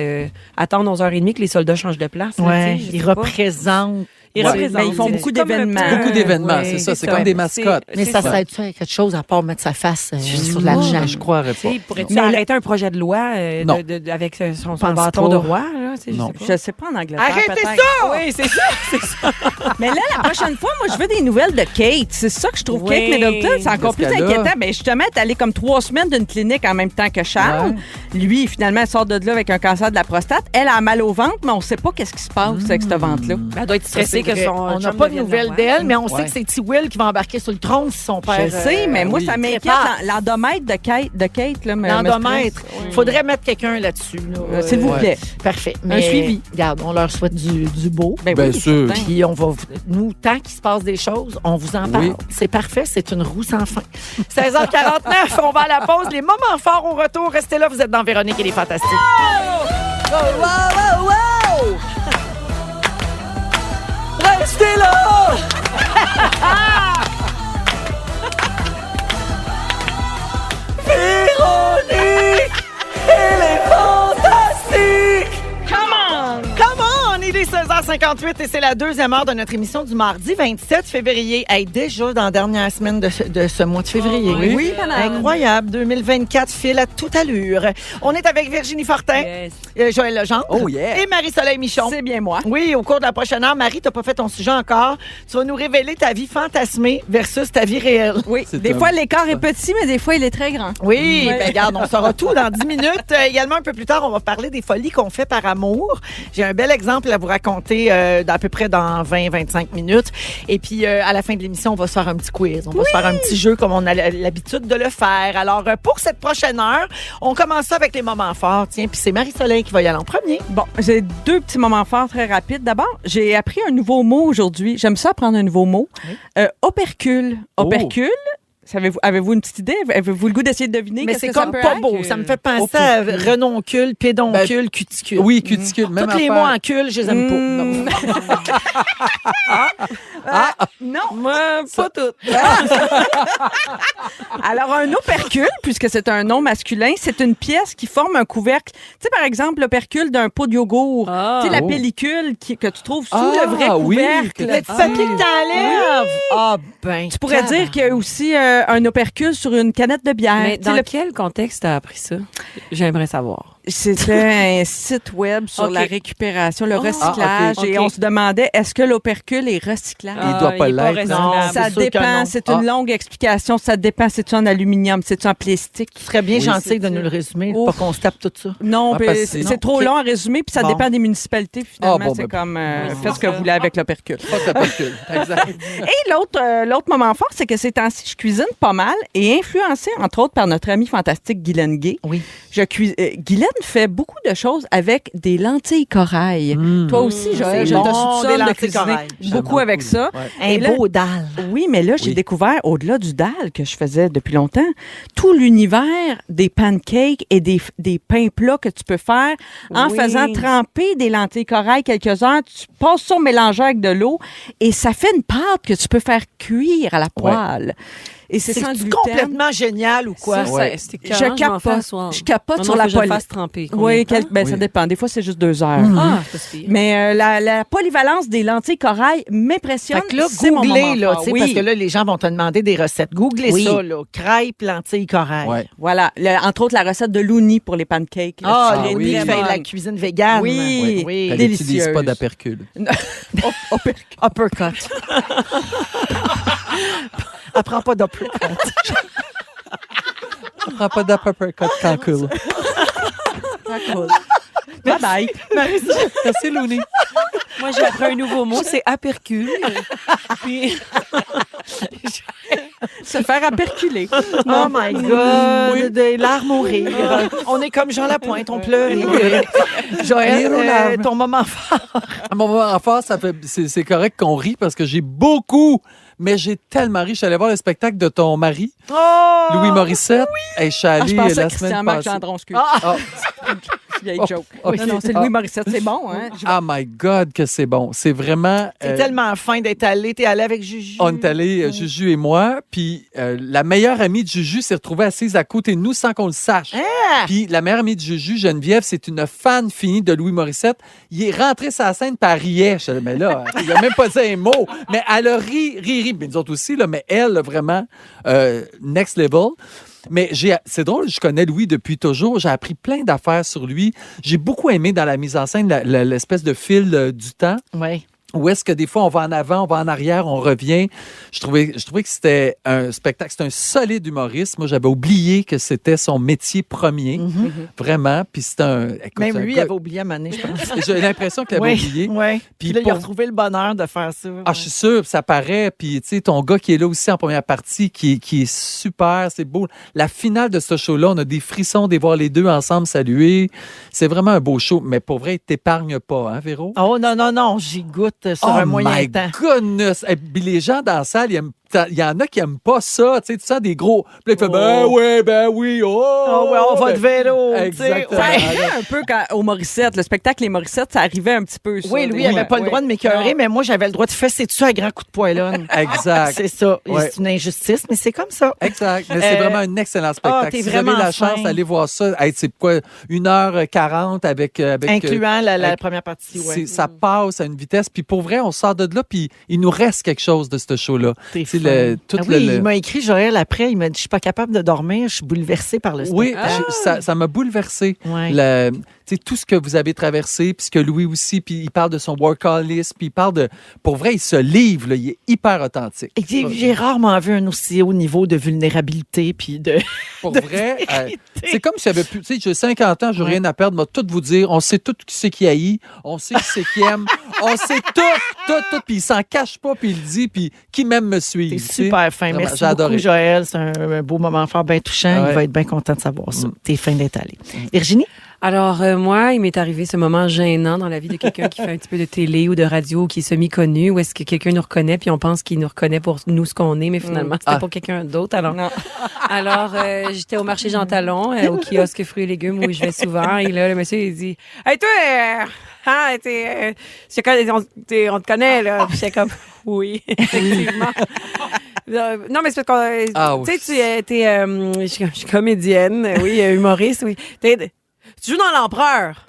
attendre 11h30 que les soldats changent de place. là, Ouais, tu sais, je ils sais pas. représentent. Ils Ouais. représentent. Mais ils font C'est beaucoup comme d'événements. un- Beaucoup d'événements, Ouais, c'est ça. C'est ça. comme des mascottes. Mais C'est ça ça. sert-tu à quelque chose à part mettre sa face sur Moi, l'argent? je croirais Tu pas. sais, pourrais-tu Mais arrêter un projet de loi Non. avec son Pense bâton pas. de roi? Là, tu sais, Non. je sais Je sais pas en Angleterre. Arrêtez peut-être. ça! Oui, c'est ça. Mais là, la prochaine fois, moi, je veux des nouvelles de Kate. C'est ça que je trouve. Oui. Kate Middleton, c'est encore plus Qu'est-ce qu'elle a? inquiétant. Ben, justement, elle est allée comme 3 semaines d'une clinique en même temps que Charles. Lui, finalement, elle sort de là avec un cancer de la prostate. Elle a mal au ventre, mais on sait pas qu'est-ce qui se passe avec ce ventre-là. Elle doit être stressée que son. On n'a chum pas de devienne nouvelles roi. d'elle, mais on sait Ouais. que c'est T. Will qui va embarquer sur le trône si son père. Je sais, mais moi, oui. ça m'inquiète. Prépare. L'endomètre de Kate, là, me L'endomètre. stresse. Il faudrait mettre quelqu'un là-dessus. là. S'il vous Ouais. plaît. Parfait. Mais, suivi. Regarde, on leur souhaite du beau. Ben Bien oui, sûr. certain. Puis on va, nous, tant qu'il se passe des choses, on vous en parle. Oui. C'est parfait, c'est une roue sans fin. 16h49, on va à la pause. Les moments forts au retour. Restez là, vous êtes dans Véronique et les Fantastiques. Wow, wow, wow, wow! Restez là! Véronique! Elle est fantastique! Come on! Come on! Il est 16h58 et c'est la deuxième heure de notre émission du mardi 27 février. Hey, déjà dans la dernière semaine de ce mois de février. Oui, madame. Incroyable. 2024 file à toute allure. On est avec Virginie Fortin, Yes. Joël Legendre Oh, yeah. et Marie-Soleil Michon. C'est bien moi. Oui, au cours de la prochaine heure, Marie, t'as pas fait ton sujet encore. Tu vas nous révéler ta vie fantasmée versus ta vie réelle. Oui, C'est des un- fois, l'écart est petit, mais des fois, il est très grand. Oui, Ouais. ben regarde, on saura tout dans 10 minutes. Également, un peu plus tard, on va parler des folies qu'on fait par amour. J'ai un bel exemple à vous raconter d'à peu près dans 20-25 minutes. Et puis, à la fin de l'émission, on va se faire un petit quiz. On va se faire un petit jeu comme on a l'habitude de le faire. Alors, pour cette prochaine heure, on commence ça avec les moments forts. Tiens, puis c'est Marie-Soleil qui va y aller en premier. Bon, j'ai 2 petits moments forts très rapides. D'abord, j'ai appris un nouveau mot aujourd'hui. J'aime ça apprendre un nouveau mot. Opercule. Opercule. Avez-vous une petite idée? Avez-vous le goût d'essayer de deviner? Mais qu'est-ce c'est que ça comme peut pas être? beau. Ça me fait penser à renoncule, pédoncule, cuticule. Oui, cuticule, même Tous les affaire. mots en cul, je les aime pas. Non. Non. Moi, pas tout. Alors, un opercule, puisque c'est un nom masculin, c'est une pièce qui forme un couvercle. Tu sais, par exemple, l'opercule d'un pot de yogourt. Ah. Tu sais, la Oh. pellicule que tu trouves sous Ah, le vrai oui, couvercle. Le petit papier que t'enlèves. Ah, ben. Tu pourrais dire qu'il y a aussi un opercule sur une canette de bière. Mais Tu sais, dans le- quel contexte t'as appris ça? J'aimerais savoir. C'était un site web sur OK. la récupération, le Oh. recyclage. Ah, OK. Et on se demandait, est-ce que l'opercule est recyclable? Il doit pas il est l'être, recyclable. non. Ça c'est sûr que dépend, non. c'est une longue explication. Ça dépend, c'est-tu en aluminium, c'est-tu en plastique? Tu serais bien Oui, gentil de c'est- nous le résumer, Ouf. pas qu'on se tape tout ça. Non, Ah, puis parce que c'est c'est- trop OK. long à résumer, puis ça Bon. dépend des municipalités. Finalement, Ah, bon, c'est ben, comme oui, faites ce que c'est vous voulez avec l'opercule. Pas de pellicule. Exact. Et l'autre moment fort, c'est que ces temps-ci, je cuisine pas mal et influencée, entre autres, par notre ami fantastique Guylaine Gay. Oui. Guylaine fait beaucoup de choses avec des lentilles corail. Toi aussi, Joël, je C'est te bon, des soupçonne de lentilles cuisiner corail. beaucoup avec ça. Ouais. Un Et là- beau dalle. Oui, mais là, j'ai Oui. découvert, au-delà du dalle que je faisais depuis longtemps, tout l'univers des pancakes et des pains plats que tu peux faire en Oui. faisant tremper des lentilles corail quelques heures. Tu passes ça au mélangeur avec de l'eau et ça fait une pâte que tu peux faire cuire à la poêle. et c'est sans gluten. complètement génial ou quoi? Ça, Ouais. c'était Je écœurant, je m'en fais capote. à soir. Je capote Non, sur non, la faut que je le poly. fasse tremper. Oui, Combien de temps? ça Oui. dépend. Des fois, c'est juste 2 heures. Ah, c'est pas si pire. Mais la polyvalence des lentilles corail m'impressionne. Fait que là, C'est mon googlez, moment là, fort. tu sais, Oui. parce que là, les gens vont te demander des recettes. Googlez Oui. ça, là. Crêpes, lentilles, corail. Ouais. Voilà. Entre autres, la recette de Looney pour les pancakes. Ah, Ah les oui. qui fait de la cuisine végane. Oui. oui. Elle Délicieuse. n'utilise pas d'apercule. Uppercut. Elle prend pas d'uppercut. On prend pas d'uppercut quand cool. Bye bye. Merci, Looney. Moi, j'ai appris un nouveau mot, c'est apercule. Puis, Se faire aperculer. Oh my God! Des larmes au rire. On est comme Jean Lapointe, on pleure. Joël, Rire aux larmes. ton moment fort. À mon moment fort, c'est correct qu'on rit parce que j'ai beaucoup, mais j'ai tellement ri. Je suis allé voir le spectacle de ton mari, Oh! Louis Morissette. Et je suis Ah, allé je pensais la à Christian semaine Marc passée. Gendron, excuse. Ah, Vieille Oh, joke. ok. Non, c'est Louis Morissette. C'est bon, hein? oh my God, que c'est bon. C'est vraiment... C'est tellement fin d'être allé. T'es allé avec Juju. On est allé, Juju et moi, puis la meilleure amie de Juju s'est retrouvée assise à côté de nous sans qu'on le sache. Puis la meilleure amie de Juju, Geneviève, c'est une fan finie de Louis Morissette. Il est rentré sur la scène, puis elle riait. Je disais, mais là, il a même pas dit un mot. Mais elle a ri. Mais nous autres aussi, là, mais elle, vraiment, next level. Mais c'est drôle, je connais Louis depuis toujours. J'ai appris plein d'affaires sur lui. J'ai beaucoup aimé dans la mise en scène l'espèce de fil du temps. Oui. Où est-ce que des fois, on va en avant, on va en arrière, on revient. Je trouvais que c'était un spectacle, c'était un solide humoriste. Moi, j'avais oublié que c'était son métier premier, vraiment. Puis c'était un... Écoute, Même c'est un lui, il gars- avait oublié à Mané, je pense. J'ai l'impression qu'il avait oublié. Oui. Puis Puis là, il pour- a retrouvé le bonheur de faire ça. Ah, je suis sûr, ça paraît. Puis, tu sais, ton gars qui est là aussi en première partie, qui est super, c'est beau. La finale de ce show-là, on a des frissons de les voir les deux ensemble saluer. C'est vraiment un beau show. Mais pour vrai, il t'épargne pas, hein, Véro? Oh non, j'y goûte sur un moyen my temps. goodness! Et puis les gens dans la salle, il y en a qui aiment pas ça. Tu sais, tu sens des gros... Puis là, il fait, ben oui, oh! Oh, ouais, on va de vélo. tu sais. Exactement. Ça Ouais. arrivait un peu au Morissette. Le spectacle Les Morissettes, ça arrivait un petit peu. Ça, Oui, lui, il n'avait pas le droit de m'écœurer, mais moi, j'avais le droit de fesser dessus à grands coups de poêlonne. Exact. C'est ça. Ouais. C'est une injustice, mais c'est comme ça. Exact. Mais c'est vraiment un excellent spectacle. t'es Si vous avez vraiment la chance fin. d'aller voir ça, hey, c'est quoi, 1h40 avec Incluant la avec- première partie, ouais. Ça passe à une vitesse. Puis pour vrai, on sort de là, puis il nous reste quelque chose de ce show-là. T'es C'est fin. tout Ah oui, il m'a écrit, Joël, après, il m'a dit, je suis pas capable de dormir, je suis bouleversée par le Oui, spectacle. ça m'a bouleversé. Ouais. Tu sais, tout ce que vous avez traversé, puis ce que Louis aussi, puis il parle de son workaholic, puis il parle de... Pour vrai, il se livre, là, il est hyper authentique. Et j'ai rarement vu un aussi haut niveau de vulnérabilité, puis de... Pour vrai, c'est comme s'il y avait plus... Tu sais, j'ai 50 ans, j'ai rien à perdre, moi, tout vous dire, on sait tout qui c'est qui haït, on sait qui c'est qui aime, on sait tout, puis il s'en cache pas, puis il le dit, puis qui m'aime me suivre. T'es tu sais. super fin. Vraiment, Merci j'ai beaucoup, adoré. Joël. C'est un beau moment fort, bien touchant. Ouais. Il va être bien content de savoir ça. T'es fin d'être allé. Virginie? Alors, moi, il m'est arrivé ce moment gênant dans la vie de quelqu'un qui fait un petit peu de télé ou de radio, qui est semi-connu, où est-ce que quelqu'un nous reconnaît, puis on pense qu'il nous reconnaît pour nous ce qu'on est, mais finalement, c'était pour quelqu'un d'autre. Alors, j'étais au marché Jean Talon, au kiosque fruits et légumes où je vais souvent, et là, le monsieur, il dit « Hey, toi, on te connaît, là. » Puis j'étais comme « Oui, effectivement. » Non, mais c'est parce qu'on... Tu sais, je suis comédienne, oui, humoriste, oui. Tu joues dans L'Empereur.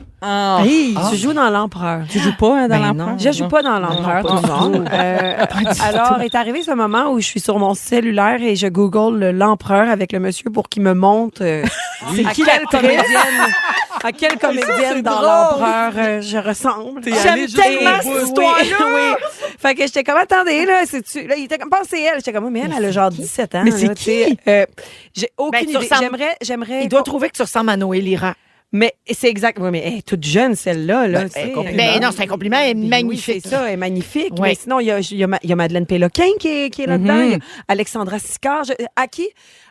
Hey! Tu joues dans L'Empereur. Tu joues pas dans Ben l'empereur? non. Je joue pas dans L'Empereur, Non, pas tout le alors, est arrivé ce moment où je suis sur mon cellulaire et je google L'Empereur avec le monsieur pour qu'il me montre à quelle comédienne dans L'Empereur je ressemble. allé jusqu'au tellement bout. cette histoire-là! Oui. Fait que j'étais comme, attendez, là, c'est-tu... Là, il était comme, pensez elle. J'étais comme, mais elle a genre 17 ans. Mais c'est là, tu sais. J'ai aucune Ben, tu idée. ressembles- J'aimerais... Il doit trouver que tu ressembles à Noé Lira. Mais c'est exact. Oui, mais elle est toute jeune, celle-là. Là, tu sais. Ben non, c'est un compliment. Elle est Oui, magnifique. c'est ça, elle est magnifique. Ouais. Mais sinon, il y a Madeleine Péloquin qui est là-dedans. Il y a Alexandra Sicard.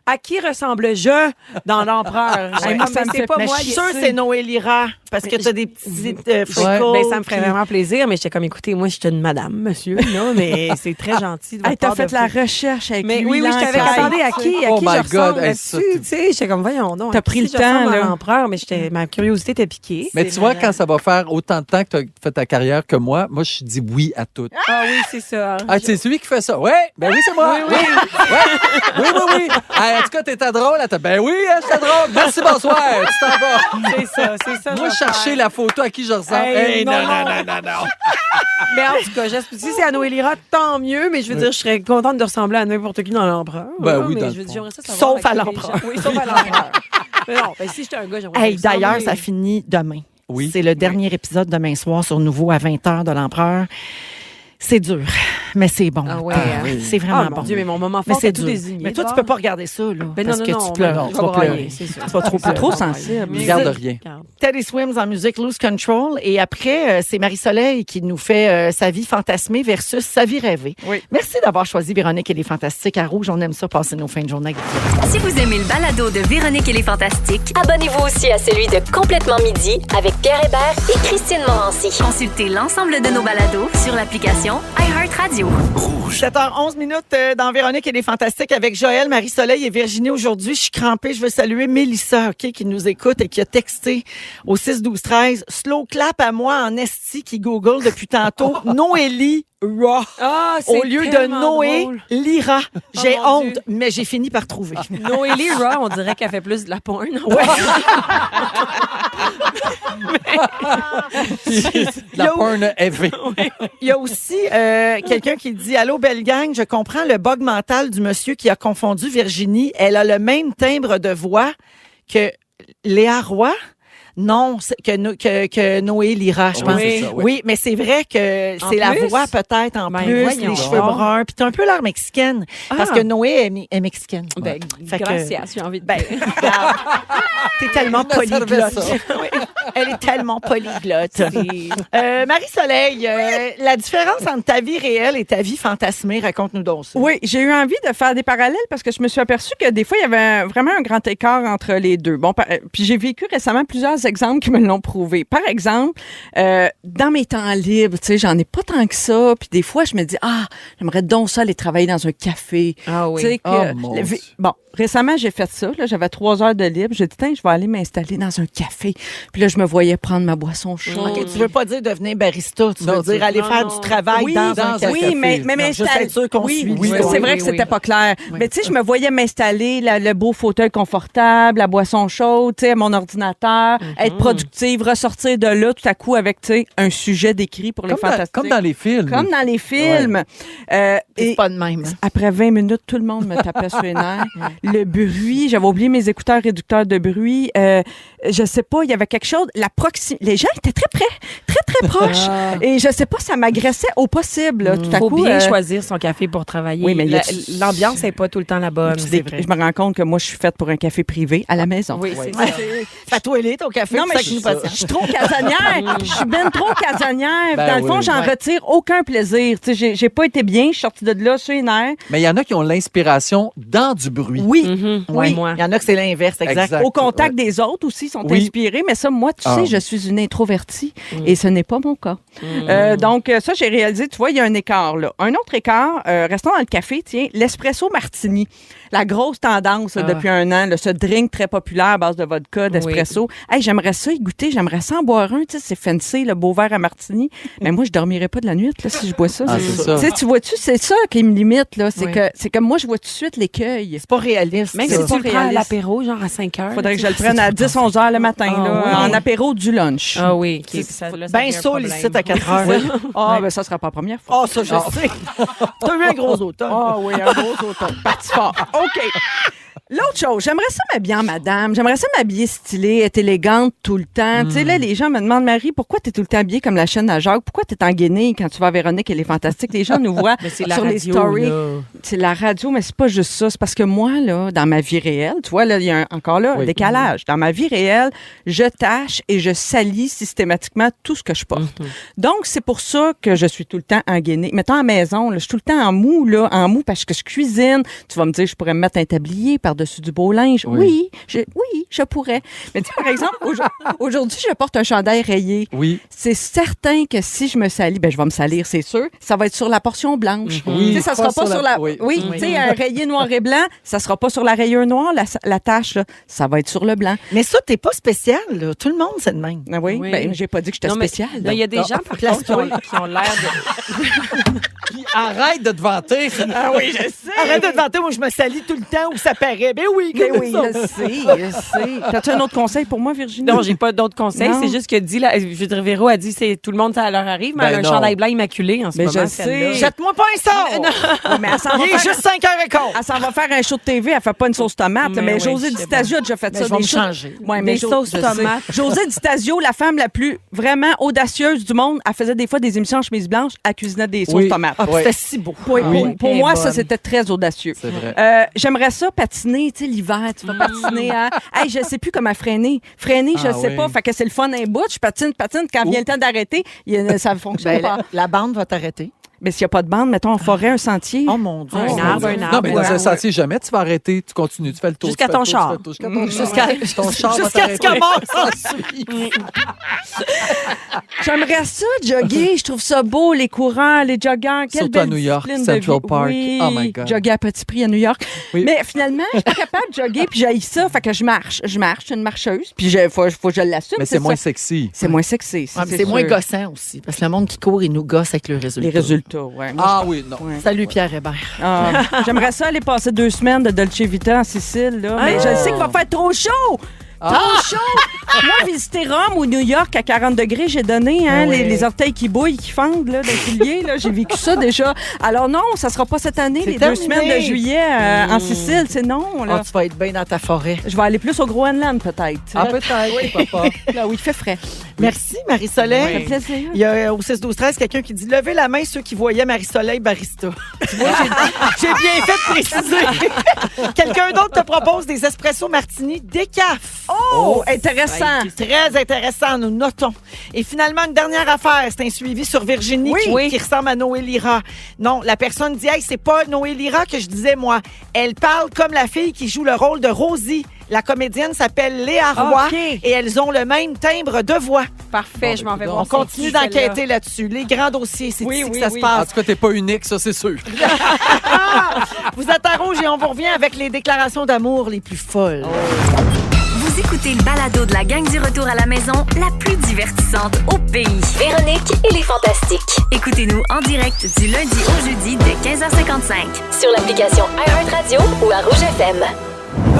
À qui ressemble-je dans L'Empereur? Ouais. Moi, Ça me c'est fait- pas Mais moi. je suis sûre que c'est Noé Lira. Parce que tu as des petits freckles. Ben, ça me ferait puis- vraiment plaisir, mais j'étais comme, écoutez, moi, j'étais une madame, monsieur, là, mais c'est très gentil de votre Hey, t'as part fait de la faire- recherche avec Mais lui. oui, je t'avais l'enquête. attendez à qui Oh je my God, ressemble hey, là-dessus, ça, tu sais. J'étais comme, voyons donc. T'as à pris qui le je ressemble temps, à là. L'Empereur, mais j'étais ma curiosité était piquée. Mais tu vois, quand ça va faire autant de temps que tu as fait ta carrière que moi je dis oui à tout. Ah oui, c'est ça. Ah, c'est celui qui fait ça. Ouais, ben oui, c'est moi. Oui. Oui. Ah, en tout cas, t'étais drôle. Ben oui, j'étais drôle. Merci, bonsoir. Tu t'en vas. C'est ça. Moi, chercher la photo à qui je ressemble. Hey, Non. Mais en tout cas, si c'est à Noé Lira, tant mieux, mais je veux dire, je serais contente de ressembler à n'importe qui dans l'empereur. Ben oui, mais dans je le veux dire, fond. j'aimerais ça savoir Sauf à avec les l'empereur. gens. Oui, sauf à l'empereur. Mais non, ben, si j'étais un gars, j'aimerais Hey, ça d'ailleurs, ressembler. ça finit demain. Oui. C'est le dernier épisode demain soir sur Nouveau à 20h de l'Empereur. C'est dur, mais c'est bon. Ah ouais, C'est vraiment Ah, bon. mon Dieu, mais mon moment Mais fort, c'est c'est tout dur. désigné. Mais toi, tu peux pas regarder ça, là. Ben parce non, que non, tu pleures. non, Tu je vas vais brailler, pleurer. c'est sûr. Tu vas trop pleurer. Trop sensible. Je garde rien. Teddy Swims en musique Lose Control. Et après, c'est Marie-Soleil qui nous fait sa vie fantasmée versus sa vie rêvée. Oui. Merci d'avoir choisi Véronique et les Fantastiques à Rouge. On aime ça, passer nos fins de journée avec vous. Si vous aimez le balado de Véronique et les Fantastiques, Abonnez-vous aussi à celui de Complètement Midi avec Pierre Hébert et Christine Morancy. consultez l'ensemble de nos balados sur l'application iHeartRadio. 7h11 dans Véronique et les Fantastiques avec Joël, Marie-Soleil et Virginie. Aujourd'hui, je suis crampée. Je veux saluer Mélissa, OK, qui nous écoute et qui a texté au 6-12-13. Slow clap à moi en esti qui google depuis tantôt. Noélie Ra. Ah, c'est Au lieu de tellement Noé drôle. Lyra. J'ai mon honte, Dieu. mais j'ai fini par trouver. Noélie Ra, on dirait qu'elle fait plus de la porn. La porn heavy. Il y a aussi quelqu'un qui dit « Allô, belle gang, je comprends le bug mental du monsieur qui a confondu Virginie. Elle a le même timbre de voix que Léa Roy. » Non, que Noé Lyra, je Oui, pense. c'est ça, oui. Oui, mais c'est vrai que c'est la plus? voix peut-être en Ben, plus, voyons les cheveux donc. bruns. Puis t'as un peu l'air mexicaine. Parce Ah. que Noé est mexicaine. Ben, Fait que- gracias, j'ai envie de Ben, dire. regarde, t'es tellement Je me servais polyglotte. ça. Oui, elle est tellement polyglotte. Marie-Soleil, la différence entre ta vie réelle et ta vie fantasmée, raconte-nous donc ça. Oui, j'ai eu envie de faire des parallèles parce que je me suis aperçue que des fois, il y avait vraiment un grand écart entre les deux. Bon, puis j'ai vécu récemment plusieurs exemples qui me l'ont prouvé. Par exemple, dans mes temps libres, tu sais, j'en ai pas tant que ça. Puis des fois, je me dis, j'aimerais donc ça aller travailler dans un café. Ah Tu sais, oui. Oh, mon Dieu. bon, récemment, j'ai fait ça. Là, j'avais 3 heures de libre. J'ai dit, tiens, je vais aller m'installer dans un café. Puis là, je me voyais prendre ma boisson chaude. OK, tu veux pas dire devenir barista, tu Non, veux dire aller non, faire non. du travail Oui, dans un dans un café. Oui, café. mais Non, juste m'installer. être sûr qu'on oui, suit. oui, Oui, c'est oui, vrai oui, que oui. c'était pas clair. Mais tu sais, je me voyais m'installer le beau fauteuil confortable, la boisson chaude, tu sais, mon ordinateur, être productive, ressortir de là tout à coup avec, tu sais, un sujet décrit pour les fantastiques. Comme dans les films. Comme dans les films. C'est Et pas de même. après 20 minutes, tout le monde me tapait sur les nerfs. Le bruit, j'avais oublié mes écouteurs réducteurs de bruit. Je sais pas, il y avait quelque chose. Les gens étaient très près, très proches. Et je sais pas, ça m'agressait au possible. Là, tout à Faut coup, bien choisir son café pour travailler. Oui, mais l'ambiance n'est pas tout le temps la bonne. je me rends compte que moi, je suis faite pour un café privé à la maison. Oui, c'est Ouais. ça. Fais-toi élite au café, Non, c'est mais ça qui nous je patiente. suis trop casanière. Je suis ben trop casanière. Ben Dans le fond, oui. j'en retire aucun plaisir. Tu sais, j'ai pas été bien. Je suis sortie de là sur les nerfs. Mais il y en a qui ont l'inspiration dans du bruit. Oui. Oui, moi. il y en a que c'est l'inverse, exact. Exact. Au contact des autres aussi sont Oui. inspirés. Mais ça, moi, tu Ah. sais, je suis une introvertie et ce n'est pas mon cas. Donc, ça, j'ai réalisé, tu vois, il y a un écart là. Un autre écart, restons dans le café, tiens, l'espresso martini. La grosse tendance là, depuis un an, là, ce drink très populaire à base de vodka, d'espresso. Hey, j'aimerais ça y goûter, j'aimerais ça en boire un. Tu sais, c'est fancy, le beau verre à martini. Mais moi, je dormirais pas de la nuit là, si je bois ça. Ah, c'est ça. Tu sais, tu vois-tu, c'est ça qui me limite. Là. C'est Oui. que moi, je vois tout de suite l'écueil. C'est pas réaliste. Même ça. si tu le prends à réaliste. l'apéro, genre à 5 heures. Faudrait que je le prenne à 10-11 heures le matin, Ah, là, oui. en apéro du lunch. Ah oui. Ben saoul ici à 4 heures. Ah, ben ça sera pas la première fois. Ah, ça, je sais. T'as eu un gros automne. Ah oui, un gros automne. Parti fort. OK. L'autre chose, j'aimerais ça m'habiller en madame. J'aimerais ça m'habiller stylée, être élégante tout le temps. Tu sais, là, les gens me demandent, Marie, pourquoi tu es tout le temps habillée comme la chaîne à Jacques? Pourquoi tu es en guenille quand tu vas à Véronique et les Fantastiques? Les gens nous voient Mais c'est la sur les radio, stories. là. C'est la radio, mais c'est pas juste ça. C'est parce que moi, là, dans ma vie réelle, tu vois, là, il y a encore là un Oui. décalage. Dans ma vie réelle, je tâche et je salis systématiquement tout ce que je porte. Donc, c'est pour ça que je suis tout le temps en guenille. Mettons à la maison, là, je suis tout le temps en mou parce que je cuisine. Tu vas me dire, je pourrais me mettre un tablier par-dessus par-dessus du beau linge. Oui. Oui, je pourrais. Mais tu sais, par exemple, aujourd'hui, je porte un chandail rayé. Oui. C'est certain que si je me salis, je vais me salir, c'est sûr. Ça va être sur la portion blanche. Oui, Tu sais, ça sera pas sur la... Oui. Oui, tu sais, un rayé noir et blanc, ça sera pas sur la rayure noire, la tache, là, ça va être sur le blanc. Mais ça, t'es pas spécial, là. Tout le monde, c'est de même. Ah oui? Oui. Ben, j'ai pas dit que j'étais Non, mais spéciale. il y a des gens, par contre, qui ont l'air de... Arrête de te vanter. Ah oui, je sais. Arrête de te vanter, moi, je me salis tout le temps où ça paraît. Ben oui, Mais comme oui, ça. je sais. T'as-tu un autre conseil pour moi, Virginie? Non, j'ai pas d'autres conseils. Non. C'est juste que je veux dire, Véro a dit, c'est tout le monde, ça leur arrive, mais Ben elle a un non. chandail blanc immaculé en ce Mais moment. je celle-là. sais. Jette-moi pas un sort! Ouais, mais elle s'en va Il est faire... juste 5h15. Elle s'en va faire un show de TV, elle fait pas une sauce tomate. Mais Mais oui, José je sais Di a déjà fait Mais ça. je vais des me shows- changer. Ouais, Des sauces je sais. tomates. José Di la femme la plus vraiment audacieuse du monde, elle faisait des fois des émissions en chemise blanche, elle cuisinait des sauces Oui. tomates. Ah, Ouais. c'était si beau. Oui, Oui. pour Elle est moi, bonne. ça, c'était très audacieux. C'est vrai. J'aimerais ça patiner, tu sais, l'hiver, tu vas patiner à... Hey, je sais plus comment freiner. Freiner, je Ah sais oui. pas, fait que c'est le fun un bout, je patine, quand vient le temps d'arrêter, ça fonctionne Ben, pas. la bande va t'arrêter. Mais s'il n'y a pas de bande, mettons en forêt, un sentier. Oh mon Dieu. Un arbre, un arbre. Non, mais dans un sentier, jamais tu vas arrêter. Tu continues, tu fais le tour. Jusqu'à tu fais le ton tour, char. tu fais le tour, jusqu'à ton Jusqu'à ton char va jusqu'à ce t'arrêter. qu'elle mort s'en suit. J'aimerais ça jogger, je trouve ça beau, les courants, les joggers. Quelle Surtout à belle New York, discipline de Central vie. Park. Oui, Oh my God. jogger à petit prix à New York. Oui. Mais finalement, je suis pas capable de jogger, puis j'haïs ça, fait que je marche, je suis une marcheuse, puis faut que je l'assume. Mais c'est moins ça. sexy. C'est moins sexy. Ouais, mais c'est moins gossant aussi, parce que le monde qui court, il nous gosse avec le résultat. Les résultats, ouais. Moi, Ah oui, non. ouais. Salut Pierre Hébert. Ah, j'aimerais ça aller passer 2 semaines de Dolce Vita en Sicile, là. Mais je sais qu'il va faire trop chaud! Trop chaud! Moi, visiter Rome ou New York à 40 degrés, j'ai donné hein, les orteils qui bouillent, qui fendent là, dans le pilier. Là, j'ai vécu ça déjà. Alors non, ça sera pas cette année, C'est les terminé. 2 semaines de juillet en Sicile. C'est non. Là. Ah, tu vas être bien dans ta forêt. Je vais aller plus au Groenland, peut-être. Ah, peut-être, papa. Là où il fait frais. Merci, Marie-Soleil. Ça fait plaisir. Il y a au 6-12-13 quelqu'un qui dit « Levez la main ceux qui voyaient Marie-Soleil barista ». Tu vois, j'ai bien fait de préciser. Quelqu'un d'autre te propose des espresso martini décaf. Oh, intéressant. Très intéressant, nous notons. Et finalement, une dernière affaire, c'est un suivi sur Virginie qui ressemble à Noé Lyra. Non, la personne dit « Hey, c'est pas Noé Lyra que je disais, moi. Elle parle comme la fille qui joue le rôle de Rosie. La comédienne s'appelle Léa Roy OK. et elles ont le même timbre de voix. Parfait, je m'en vais On voir. On continue c'est qui, d'enquêter là-dessus. Les grands dossiers, c'est ici que ça se En passe. tout cas, t'es pas unique, ça, c'est sûr. Vous êtes à Rouge et on vous revient avec les déclarations d'amour les plus folles. Vous écoutez le balado de la gang du retour à la maison, la plus divertissante au pays. Véronique et les Fantastiques. Écoutez-nous en direct du lundi au jeudi dès 15h55. Sur l'application iHeartRadio ou à Rouge FM.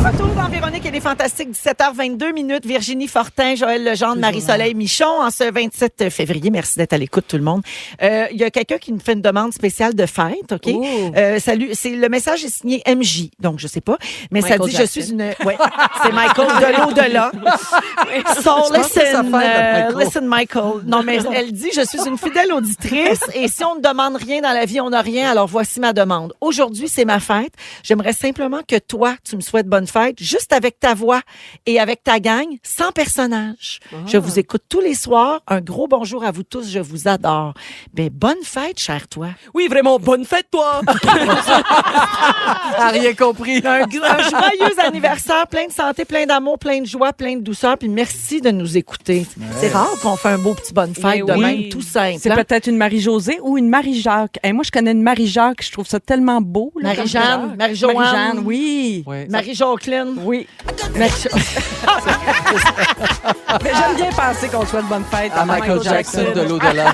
Retour dans Véronique et les Fantastiques, 17h22 minutes. Virginie Fortin, Joël Legendre, Marie-Soleil Michon en ce 27 février. Merci d'être à l'écoute, tout le monde. Il y a quelqu'un qui nous fait une demande spéciale de fête, OK? Salut, le message est signé MJ, donc je sais pas, mais Michael ça dit Jackson. je suis une... Ouais, c'est Michael de l'au-delà. So, pense que c'est sa listen, fête à Michael. listen, Michael. Non, mais elle dit, je suis une fidèle auditrice et si on ne demande rien dans la vie, on n'a rien, alors voici ma demande. Aujourd'hui, c'est ma fête. J'aimerais simplement que toi, tu me souhaites bonne fête, juste avec ta voix et avec ta gang, sans personnage. Je vous écoute tous les soirs. Un gros bonjour à vous tous. Je vous adore. Ben, bonne fête, cher toi. Oui, vraiment, bonne fête, toi! Ah, rien compris. Un joyeux anniversaire, plein de santé, plein d'amour, plein de joie, plein de douceur. Puis merci de nous écouter. C'est rare qu'on fait un beau petit bonne fête de oui. même, tout simple. C'est hein? peut-être une Marie-Josée ou une Marie-Jacques. Hey, moi, je connais une Marie-Jacques. Je trouve ça tellement beau. là, Marie-Jeanne, comme Marie-Joanne. Marie-Jeanne, oui. Ouais. Marie-Jacqueline. Oui. Marie- Mais j'aime bien penser qu'on souhaite bonne fête À Michael Jackson de l'au-delà.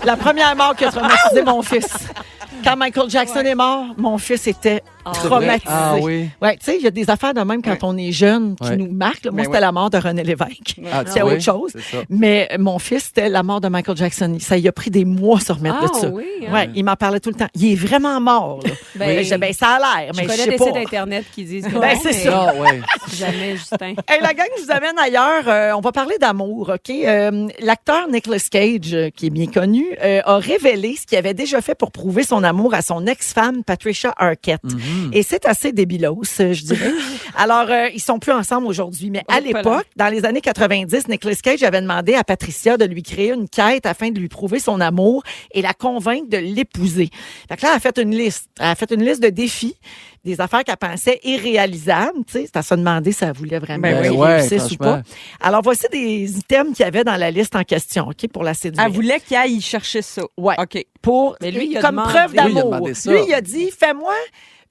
La première mort qui a traumatisé mon fils. Quand Michael Jackson est mort, mon fils était traumatisé. Ah oui. Ouais, tu sais, il y a des affaires de même quand on est jeune qui Ouais. nous marquent. là. Moi, Mais c'était ouais. la mort de René Lévesque. Ah, C'est oui, autre chose. c'est ça. Mais mon fils, c'était la mort de Michael Jackson. Ça y a pris des mois à se remettre de Ah ça. oui, hein? Ouais, il m'en parlait tout le temps. Il est vraiment mort. Là. Ben, Je disais, ben, ça a l'air, je mais je connais sais des pas. sites Internet qui disent que Ben, non, c'est mais ça. Ah, ouais. Jamais, Justin. Hey, la gang, je vous amène ailleurs. On va parler d'amour, OK? L'acteur Nicolas Cage, qui est bien connu, a révélé ce qu'il avait déjà fait pour prouver son amour à son ex-femme, Patricia Arquette. Et c'est assez débilos, je dirais. Alors, ils sont plus ensemble aujourd'hui, mais à l'époque, dans les années 90, Nicolas Cage avait demandé à Patricia de lui créer une quête afin de lui prouver son amour et la convaincre de l'épouser. Fait que là, elle a fait une liste. Elle a fait une liste de défis, des affaires qu'elle pensait irréalisables. Tu sais, c'est à se demander si elle voulait vraiment qu'ils réussissent ou pas. Alors, voici des items qu'il y avait dans la liste en question, OK, pour la séduire. Elle voulait qu'il aille chercher ça. Ouais. OK. Mais lui, il a comme demandé. preuve Oui, il a d'amour. demandé ça. Lui, il a dit, fais-moi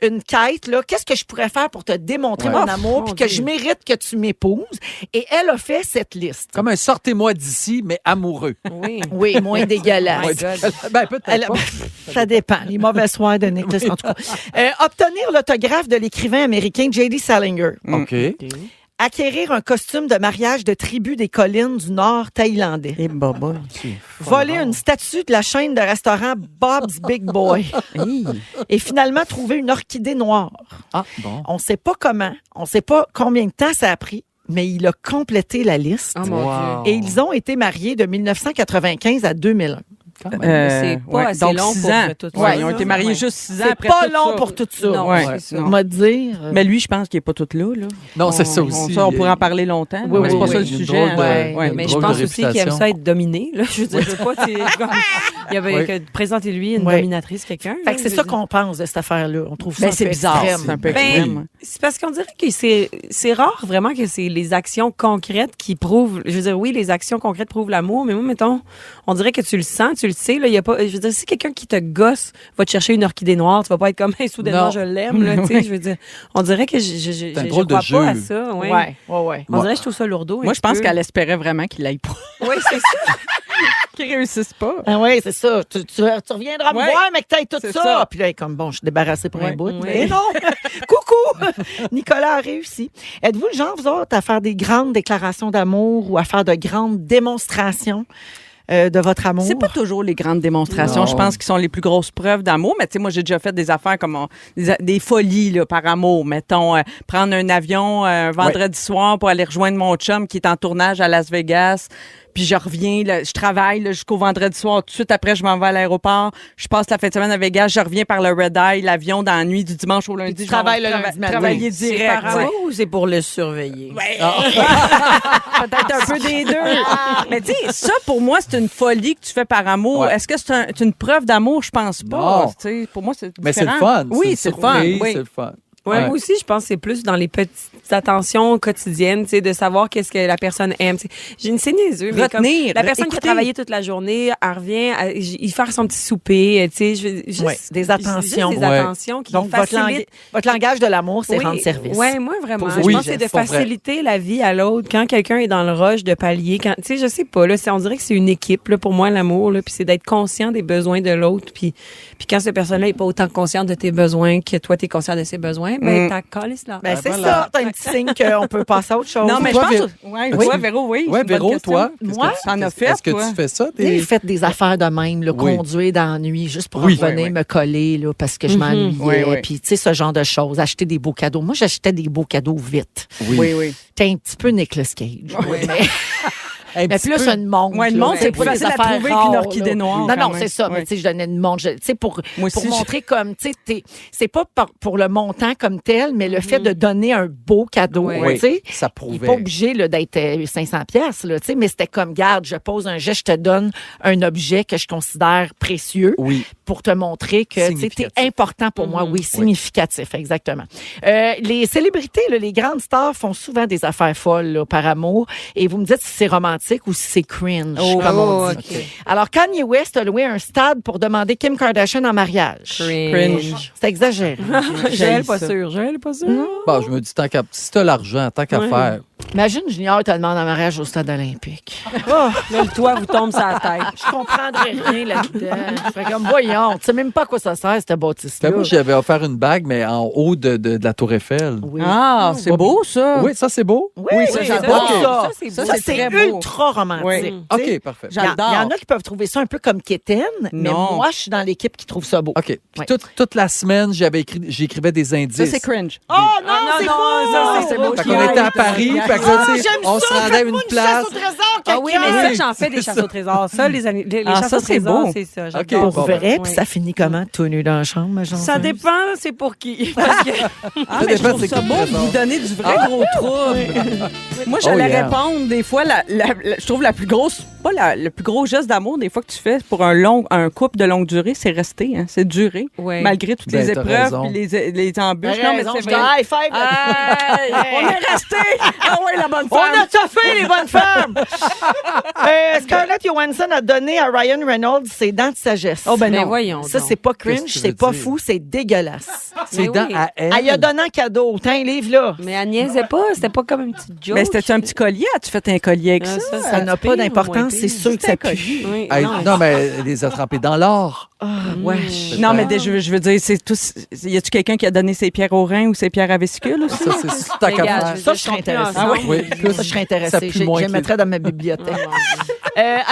une quête, là. Qu'est-ce que je pourrais faire pour te démontrer mon amour puis que je mérite que tu m'épouses? Et elle a fait cette liste. Comme un sortez-moi d'ici, mais amoureux. Oui. Oui, moins dégueulasse. My God. Ben, peut-être Elle- pas. Ça dépend. Les mauvais soirs de Nicholas, en tout cas. Obtenir l'autographe de l'écrivain américain J.D. Salinger. OK. Acquérir un costume de mariage de tribu des collines du Nord thaïlandais. Et baba. Voler une statue de la chaîne de restaurant Bob's Big Boy. Et finalement, trouver une orchidée noire. Ah, bon. On ne sait pas comment, on ne sait pas combien de temps ça a pris, mais il a complété la liste. Oh mon Wow. Dieu. Et ils ont été mariés de 1995 à 2001. Quand même. C'est pas assez donc long 6 pour ans. tout ça. Ouais, ils ont là. été mariés Ouais. juste 6 ans C'est après pas tout long ça. pour tout ça. Non, Ouais. c'est ça. On va dire. Mais lui, je pense qu'il n'est pas tout là. Non, c'est ça aussi. Ça, on pourrait en parler longtemps. Oui, mais c'est oui, pas ça oui. le Il y a une sujet. drôle de- hein. Ouais. Mais je drôle de pense aussi qu'il aime réputation. ça être dominé. Là. Je veux dire, je veux pas, il y avait Oui. que présentez-lui une Ouais. dominatrice, quelqu'un. Fait là, que je c'est veux ça dire. qu'on pense de cette affaire-là. On trouve ça Ben, un c'est peu bizarre. extrême. C'est un peu Ben, extrême. c'est parce qu'on dirait que c'est rare vraiment que c'est les actions concrètes qui prouvent. Je veux dire, oui, les actions concrètes prouvent l'amour, mais moi, mettons, on dirait que tu le sens, tu le sais. Là, y a pas. Je veux dire, si quelqu'un qui te gosse va te chercher une orchidée noire, tu vas pas être comme hey, soudainement Non. je l'aime. Là, tu sais, je veux dire, on dirait que je un je drôle de crois pas à jeu. ça. Ouais. Ouais. On dirait que je trouve ça lourdeau. Moi, je pense qu'elle espérait vraiment qu'il aille pas. Oui, c'est ça. Qu'il réussisse pas. Ah oui, c'est ça. Tu reviendras me Ouais. voir, mais que t'aies tout C'est ça. ça. Puis là, comme bon, je suis débarrassée pour un Ouais. bout. Ouais. Mais non! Coucou! Nicolas a réussi. Êtes-vous le genre, vous autres, à faire des grandes déclarations d'amour ou à faire de grandes démonstrations de votre amour? C'est pas toujours les grandes démonstrations, Non. je pense, qui sont les plus grosses preuves d'amour. Mais tu sais, moi, j'ai déjà fait des affaires comme des folies là, par amour. Mettons, prendre un avion vendredi soir pour aller rejoindre mon chum qui est en tournage à Las Vegas. Puis je reviens, là, je travaille là, jusqu'au vendredi soir. Tout de suite après, je m'en vais à l'aéroport. Je passe la fin de semaine à Vegas. Je reviens par le Red Eye, l'avion dans la nuit du dimanche au lundi. Puis tu je m'en vais travailles le lundi matin. travailler C'est direct. par ouais. amour ou c'est pour le surveiller? Peut-être un peu des deux. Mais tu sais, ça, pour moi, c'est une folie que tu fais par amour. Ouais. Est-ce que c'est une preuve d'amour? Je pense pas. Non. Tu sais, pour moi, c'est Mais c'est le différent. fun. Oui, c'est le fun. surprise, Oui. C'est le fun. Ouais, moi aussi, je pense que c'est plus dans les petites attentions quotidiennes, tu sais, de savoir qu'est-ce que la personne aime. Tu sais, j'ai une niaiseux, mais comme Retenir, la personne qui a écouter. travaillé toute la journée, elle revient, il fait son petit souper, tu sais, juste Ouais, des attentions. juste des Ouais. attentions qui Donc, votre facilitent. langage de l'amour, c'est rendre service. Oui, moi, vraiment. Pour Je oui, pense que c'est de pour vrai. faciliter la vie à l'autre. Quand quelqu'un est dans le rush de pallier, tu sais, je sais pas, là, on dirait que c'est une équipe, là, pour moi, l'amour, là, puis c'est d'être conscient des besoins de l'autre. Puis quand cette personne-là est pas autant consciente de tes besoins que toi, t'es conscient de ses besoins, ben, t'as collé cela. Ben, c'est voilà. ça. T'as un petit signe qu'on peut passer à autre chose. Non, mais Toi, je pense. Vé- Ouais, Oui. toi, Véro, oui. Ouais, c'est une bonne Véro, question. toi, qu'est-ce Moi? que tu- T'en as fait, Est-ce que toi? tu fais ça? J'ai fait des affaires de même, là, Oui. conduire dans la nuit, juste pour Oui. revenir Oui, oui. me coller, là, parce que je m'ennuyais. Oui, oui. Puis, tu sais, ce genre de choses. Acheter des beaux cadeaux. Moi, j'achetais des beaux cadeaux vite. Oui, oui. T'es un petit peu Nicolas Cage. Oui. Mais, Un mais petit plus peu. une montre. Ouais, une là. montre, c'est pas plus des facile à affaires trouver rares, qu'une orchidée là. noire, Non, quand non, même. c'est ça. Mais Oui. tu sais, je donnais une montre. Tu sais, pour Moi aussi, montrer comme, tu sais, c'est pas pour le montant comme tel, mais le fait de donner un beau cadeau, Oui. tu sais. Ça Il n'est prouvait. pas obligé là, d'être 500 pièces là, tu sais, mais c'était comme, garde, je pose un geste, je te donne un objet que je considère précieux Oui. pour te montrer que tu sais, t'es Significatif. important pour moi. Oui, significatif, exactement. Les célébrités, là, les grandes stars font souvent des affaires folles là, par amour. Et vous me dites si c'est romantique ou si c'est cringe, comme on dit. OK. Alors, Kanye West a loué un stade pour demander Kim Kardashian en mariage. Cringe. C'est exagéré. Joël, pas sûr. Joël, pas sûr. Bon, je me dis, si t'as l'argent, tant qu'à Ouais. faire. Imagine, Junior te demande en mariage au stade olympique. Oh, Là, le toit vous tombe sur la tête. je comprendrais rien là-dedans. Je ferais comme, voyons, tu sais même pas à quoi ça sert, cette bâtisse-là. Moi, j'avais offert une bague, mais en haut de la Tour Eiffel. Oui. Ah, c'est beau, ça. Oui, ça, c'est beau. Oui, ça, j'adore j'adore. ça. c'est Ça, beau. c'est C'est très beau. ultra romantique. Oui. tu sais. OK, parfait. Il y en J'adore. a qui peuvent trouver ça un peu comme quétaine, mais Non. moi, je suis dans l'équipe qui trouve ça beau. OK. Puis Ouais. toute la semaine, j'écrivais des indices. Ça, c'est cringe. Oh non, Ah, c'est non, beau! ça, c'est beau. Fait qu'on était à Paris, Fait que là, tu sais, J'aime on se ça, rendait à une faites-moi place. chasse au trésor, Ah oui, quelqu'un. mais ça, j'en fais des chasses au trésor. Ça, les Ah, chasses ça, au c'est trésor, beau. c'est ça. OK, J'adore. Pour bon, vrai, oui. puis ça finit comment? Tout nu dans la chambre, ma Ça chanceuse? dépend, c'est pour qui. Parce que Ah, mais je dépend, trouve c'est ça quel beau de trésor. vous donner du vrai gros trouble. Moi, j'allais Oh, yeah. répondre, des fois, je trouve la plus grosse, pas le plus gros geste d'amour, des fois, que tu fais pour un couple de longue durée, c'est rester, hein, c'est durer. Ouais. Malgré toutes Ben, les t'as épreuves raison. puis les embûches. T'as Non, mais raison, c'est je vrai. te high five. Hey, on est resté! Ah ouais, la bonne On femme! a toffé, les bonnes femmes! Scarlett Johansson a donné à Ryan Reynolds ses dents de sagesse. Oh, ben Mais non. voyons Ça, donc. c'est pas Qu'est-ce cringe, que tu c'est veux pas dire? fou, c'est dégueulasse. C'est Mais dans oui. à elle. Elle a donné un cadeau. Tiens, livre-là. Mais elle niaisait pas, c'était pas comme une petite joke. Mais c'était un petit collier? As-tu fait un collier avec ça? Ça n'a pas d'importance, c'est sûr que ça pue. Oui, Hey, non, non, mais elle les a trempés dans l'or. Ah, ouais. Non, mais je veux dire, c'est tous. Y a-tu quelqu'un qui a donné ses pierres au rein ou ses pierres à vésicule aussi? Ça, c'est tout à Regarde, faire. je veux Ça, dire, je serais ils sont plus intéressée. ensemble. Oui, plus- Ça, je serais ça intéressée. pue moins Je que mettrais dans ma bibliothèque.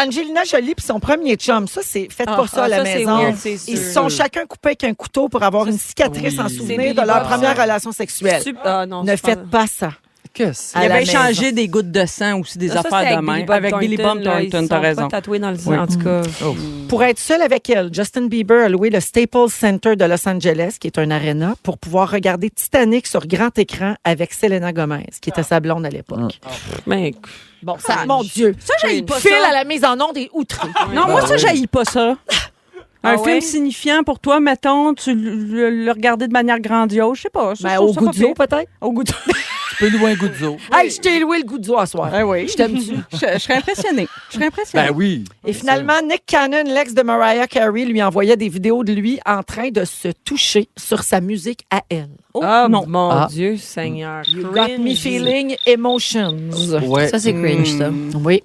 Angelina Jolie puis son premier chum, ça, c'est faites pas ça à la ça, c'est maison. weird, c'est Ils sûr. se sont chacun coupés avec un couteau pour avoir une cicatrice en oui. souvenir C'est de leur Billy première Bob. relation sexuelle. Ah, non, Ne c'est faites pas ça. Qu'est-ce? à Il la avait maison. échangé des gouttes de sang aussi, des Ça, affaires c'était de même. Bob Avec Billy Bob là, Thornton, ils t'as sont raison. pas tatoués dans le Oui. en tout cas. Oh. Pour être seul avec elle, Justin Bieber a loué le Staples Center de Los Angeles, qui est un aréna, pour pouvoir regarder Titanic sur grand écran avec Selena Gomez, qui était sa blonde à l'époque. Mais Bon, ça, mon Dieu. Ça, j'haïs pas Phil ça. à la mise en onde est outré. Non, moi, ça, j'haïs pas ça. Un Ah film ouais? signifiant pour toi, mettons, tu le regardais de manière grandiose, je sais pas. Ça, Ben, je trouve au ça goût pas du zoo, pire. peut-être? Au goût du Tu peux louer un goût de zoo. Hey, je t'ai loué le goût du zoo à soir. Ah oui. Je t'aime-tu? Je serais impressionnée. Je serais impressionnée. Ben oui. Et finalement, Nick Cannon, l'ex de Mariah Carey, lui envoyait des vidéos de lui en train de se toucher sur sa musique à elle. Oh, ah non. mon Ah. Dieu Seigneur. You got me feeling emotions. Ouais. Ça c'est cringe ça. Oui.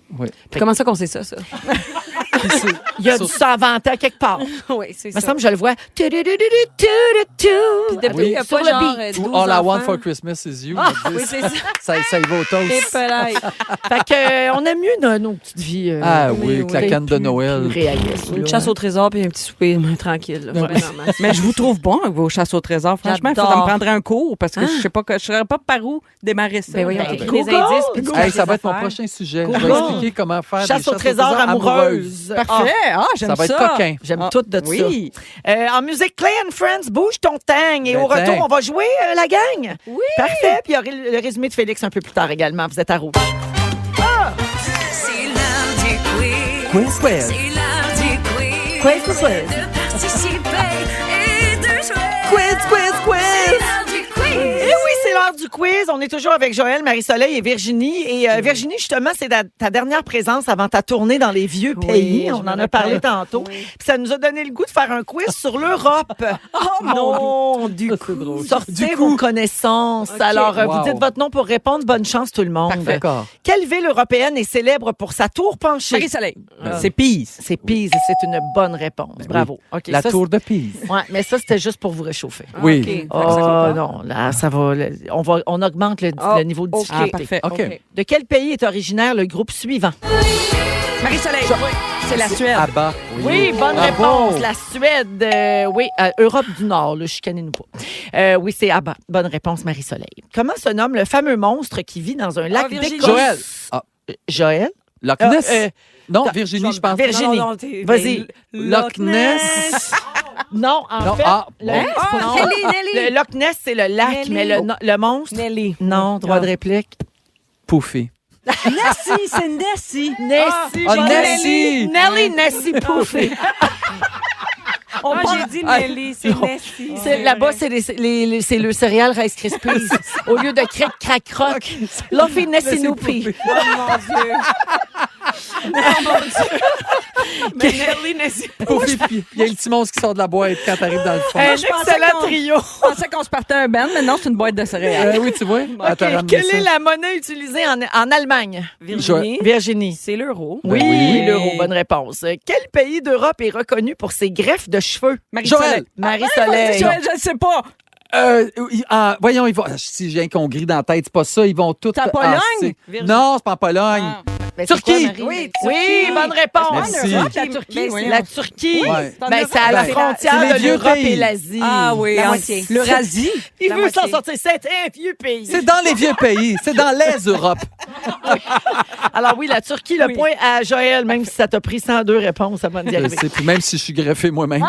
Puis comment ça qu'on sait ça? Il y a du sang inventé à quelque part. Oui, c'est Il me ça. semble que je le vois. Puis depuis qu'il y a Sur pas le genre beat. 12 Tout All I want enfants. for Christmas is you. Oui, c'est ça. Ça y va au Et toast. pelaille. Fait que, on aime mieux nos petites vies. Ah mais oui, oui. que la canne de Noël. Une chasse au trésor puis un petit souper tranquille. Là, vraiment. Mais je vous trouve bon avec vos chasses au trésor. Franchement, il faudrait J'adore. me prendre un cours parce que je sais pas, je saurais pas par où démarrer ça. Ben voyons, Ben, t'écris des Google, indices puis tu Google. fais Hey, ça des va être mon affaires. prochain sujet. Je Google. vais expliquer comment faire Chasse des au trésor amoureuse. Parfait. Ah, j'aime Ça ça. va être coquin. J'aime Ah, tout de oui. ça. En musique, Clay and Friends, bouge ton tang. Et Ben, au retour, tiens. on va jouer la gang. Oui. Parfait. Puis il y aura le résumé de Félix un peu plus tard également. Vous êtes à rouge. C'est l'heure du quiz. Quiz, quiz. C'est l'heure du quiz. Quiz, quiz, quiz. De participer et de jouer. Quiz, quiz, C'est quiz. l'heure du quiz. Eh oui, c'est l'heure du quiz. On est toujours avec Joël, Marie-Soleil et Virginie. Et Virginie, justement, c'est ta dernière présence avant ta tournée dans les vieux Oui, pays. je On me en a parlé rappelle. tantôt. Puis ça nous a donné le goût de faire un quiz sur l'Europe. Oh non, du coup. drôle. Sortez Du vos coup. connaissances. OK. Alors, vous Wow. dites votre nom pour répondre. Bonne chance, tout le monde. D'accord. Quelle ville européenne est célèbre pour sa tour penchée? Marie-Soleil. C'est Pise. C'est Pise et c'est une bonne réponse. Bravo. OK, La ça, tour de Pise. Ouais, mais ça, c'était juste pour vous réchauffer. Oui. OK. Oh non, là, ça va. On augmente le niveau de OK. difficulté. Ah, parfait. OK. De quel pays est originaire le groupe suivant? Marie-Soleil. C'est la Suède. Abba. Oui, bonne Bravo. réponse. La Suède. Oui, Europe du Nord, là, chicanez-nous pas. Oui, c'est Abba. Bonne réponse, Marie-Soleil. Comment se nomme le fameux monstre qui vit dans un lac Virginie. d'Écosse? Joël. Ah, Joël? Loch Ness. non, Virginie, je pense. Virginie. Non, non, t'es- Vas-y. Loch Ness. Non, en Non, fait, ah, le, bon. non. Nelly. Le Loch Ness, c'est le lac, Nelly. mais le monstre? Nelly. Non, droit Ah. de réplique. Poufé. Nessie, c'est Nessie. Nessie. Ah, bonne Nessie. Nelly Nessie Poufé. On Moi, parle- j'ai dit Nelly, c'est Nessie. Là-bas, c'est c'est le céréal Rice Krispies. Au lieu de cric, crac, croc. Luffy Nessie Noupi. Oh mon Dieu. Mais Nelly, Nessie. Poufé. Puis il y a un petit monstre qui sort de la boîte quand t'arrives dans le fond. Un je pensais excellent qu'on- trio. Je pensais qu'on se partait un band, mais non, c'est une boîte de céréales. Oui, tu vois. Ah, t'as ramené Quelle ça. est la monnaie utilisée en Allemagne? Virginie. Virginie. C'est l'euro. Oui, oui. l'euro, bonne réponse. Quel pays d'Europe est reconnu pour ses greffes de cheveux? Joël. Marie-Soleil. Je sais pas. Voyons, ils vont. Si j'ai un congris dans la tête, c'est pas ça. Ils vont tous. C'est en Pologne? Non, c'est pas en Pologne. Ah. Ben, c'est Turquie. quoi, Marie? Oui, Oui, bonne réponse. Merci. La Turquie, voyons. La Turquie. Ouais. Ben, c'est à la Ben, frontière c'est les de vieux l'Europe pays. et l'Asie. Ah oui, La moitié. l'Eurasie. Il La veut s'en moitié. sortir. C'est un vieux pays. C'est dans les vieux pays. C'est dans les Europes. Alors oui, la Turquie, le point à Joël, même si ça t'a pris 102 réponses avant d'y Je arriver. sais, puis même si je suis greffé moi-même.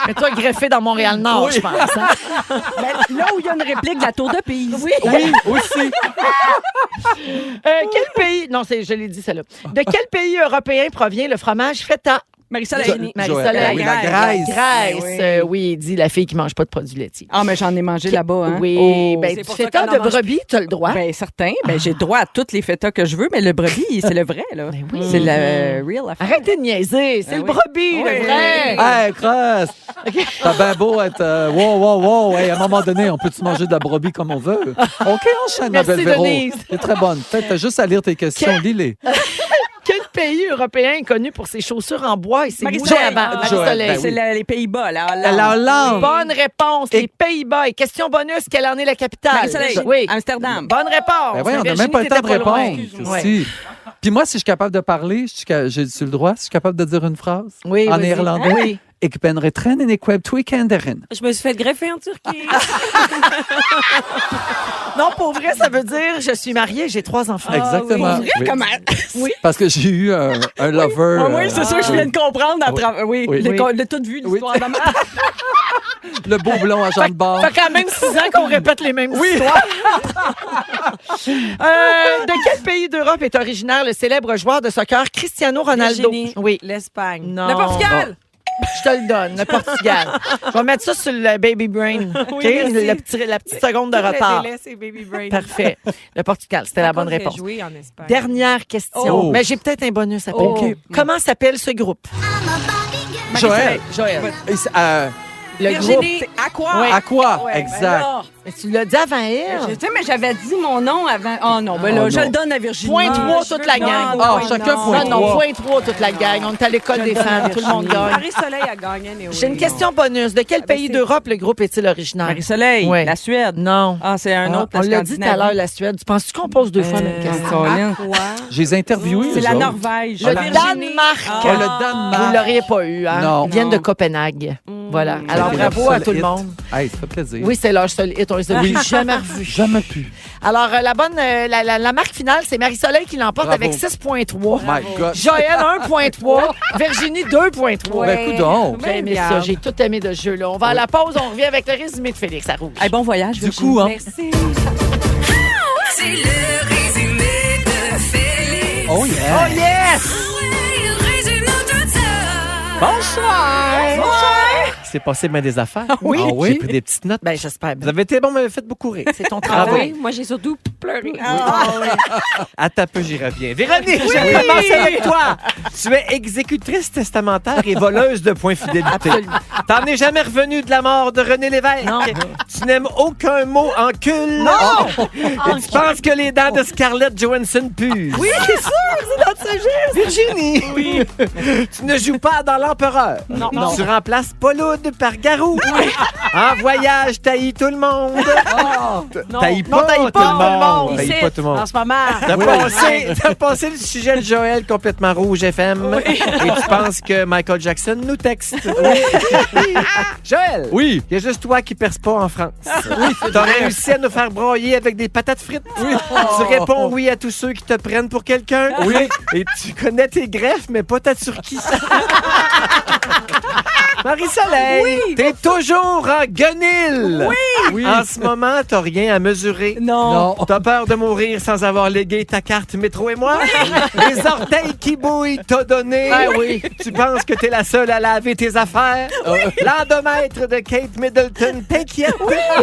Mais toi, greffé dans Montréal-Nord, je pense. Hein? Ben, là où il y a une réplique de la Tour de Pise. Oui. Oui, aussi. Quel pays... Non, je l'ai dit, celle-là. De quel pays européen provient le fromage feta? Marie-Soleil. Marie-Soleil. Oui, la Grèce. Grèce. Oui, il dit la fille qui mange pas de produits laitiers. Ah, mais j'en ai mangé là-bas. Hein. Oui, Oh. ben, C'est du pour ça feta qu'on en de mange brebis, tu as le droit. Ben, certain. Ben, j'ai droit à toutes les fêtas que je veux, mais le brebis, c'est le vrai, là. Ben oui. C'est le real affaire. Arrêtez de niaiser, c'est Ben le oui. brebis, le Oui. vrai. Hey, crosse! T'as bien beau être... wow. Hey, à un moment donné, on peut-tu manger de la brebis comme on veut? OK, enchaîne, ma Merci, belle Véro. Denise. C'est très bonne. Peut-être t'as juste à lire tes questions. Lis-les. Quel pays européen est connu pour ses chaussures en bois et ses Marie-Soleil. moulins à Joël, Marie-Soleil? ben C'est les Pays-Bas, là. La Hollande. Bonne réponse, les Pays-Bas. Et question bonus, quelle en est la capitale? Marie-Soleil. Oui. Amsterdam. Bonne réponse. Ben ouais, on n'a Virginie, même pas le temps de t'étais loin. répondre. Ouais. Si. Puis moi, si je suis capable de parler, j'ai-tu le droit? Si je suis capable de dire une phrase? Oui, En vas-y. néerlandais? Oui. Ik ben retrainen en ik heb twee kinderen. Je me suis fait greffer en Turquie. Non, pour vrai, ça veut dire je suis mariée, j'ai 3 enfants. Exactement. Vrai, Oui. comment? Oui. Parce que j'ai eu un lover. Ah oui, c'est ça que je viens de comprendre. À travers. Oui, Oui. j'ai tout vu, l'histoire de ma... Le beau blond à Jean de Bord. Ça fait quand même 6 ans qu'on répète les mêmes histoires. De quel pays d'Europe est originaire le célèbre joueur de soccer Cristiano Ronaldo? Virginie. Oui. L'Espagne. Non. Le Portugal. Je te le donne, le Portugal. Je vais mettre ça sur le baby brain. OK? merci. La petite seconde de Tout le retard. délai, c'est Baby Brain. Parfait. Le Portugal, c'était la bonne réponse. Joué en Espagne. Dernière question. Oh. Mais j'ai peut-être un bonus à Oh. payer. Comment s'appelle ce groupe? Joël. Joël. Et c'est, Le Virginie. groupe. À quoi? Ouais. à quoi? Ouais, Exact. ben là, Mais tu l'as dit avant elle. je sais, mais j'avais dit mon nom avant. Oh non, ben là, Oh je non. le donne à Virginie. Point 3 je toute veux la pas. gang. Ah, chacun point Non, non, 3. point 3 toute la gang. On est à l'école des femmes. Tout le monde gagne. Marie-Soleil a gagné. mais J'ai oui. une question bonus. De quel pays c'est- d'Europe le groupe est-il originaire? Marie-Soleil, Ouais. la Suède. Non. Ah, c'est un autre. On l'a dit tout à l'heure, la Suède. Tu penses-tu qu'on pose 2 fois la même question? Colin. Quoi? Je les ai interviewés. C'est eux la autres. Norvège. Le Virginie. Danemark. Ah. Oh, le Vous Danemark. ne l'auriez pas eu, hein? Non. Ils viennent de Non. Copenhague. Voilà. Ça Alors, a été leur bravo à seul tout le hit. monde. Hey, ça fait plaisir. Oui, c'est leur seul hit. On les a plus jamais revus. Jamais pu. Alors, la marque finale, c'est Marie-Soleil qui l'emporte Bravo. avec 6,3. My God. Joël, 1,3. Virginie, 2,3. Ben, coudonc. J'ai aimé ça. J'ai tout aimé de ce jeu-là. On va à la pause. On revient avec le résumé de Félix Arrouge. Hey, bon voyage, Du Virginie. coup, hein. Merci. C'est le résumé de Félix. Oh yeah. Oh yes! Il résume tout ça. Bonsoir! C'est passé bien des affaires. Oui. Ah oui? J'ai pris des petites notes. Ben, j'espère Vous bien. avez été bon, mais faites beaucoup rire. C'est ton Ah travail. oui, moi j'ai surtout pleuré. À ta peu, j'y reviens. Véronique, je vais commencer avec toi. Tu es exécutrice testamentaire et voleuse de points fidélité. Absolument. T'en es jamais revenu de la mort de René Lévesque. Non. Tu n'aimes aucun mot en cul. Non! Et tu penses que les dents de Scarlett Johansson puent. Oui, c'est sûr, c'est notre sagesse. Virginie! Oui. Tu ne joues pas dans l'Empereur. Non. Tu remplaces Pauloude par Garou. En voyage, t'haïs tout le monde. T'haïs Non, pas, t'haïs pas tout le monde. T'haïs pas tout le monde. En ce moment. T'as passé le sujet de Joël complètement rouge FM et tu penses que Michael Jackson nous texte. Joël! Oui. Il y a juste toi qui perce pas en France. T'as réussi à nous faire broyer avec des patates frites. Tu réponds oui à tous ceux qui te prennent pour quelqu'un. Oui. Et tu connais tes greffes, mais pas ta Turquie. Marie-Soleil, t'es toujours en guenille. Oui. En ce moment, t'as rien à mesurer. Non. T'as peur de mourir sans avoir légué ta carte métro et moi? Les orteils qui bouillent t'as donné. Ah oui. Tu penses que t'es la seule à laver tes affaires? L'endomètre de Kate Middleton t'inquiète.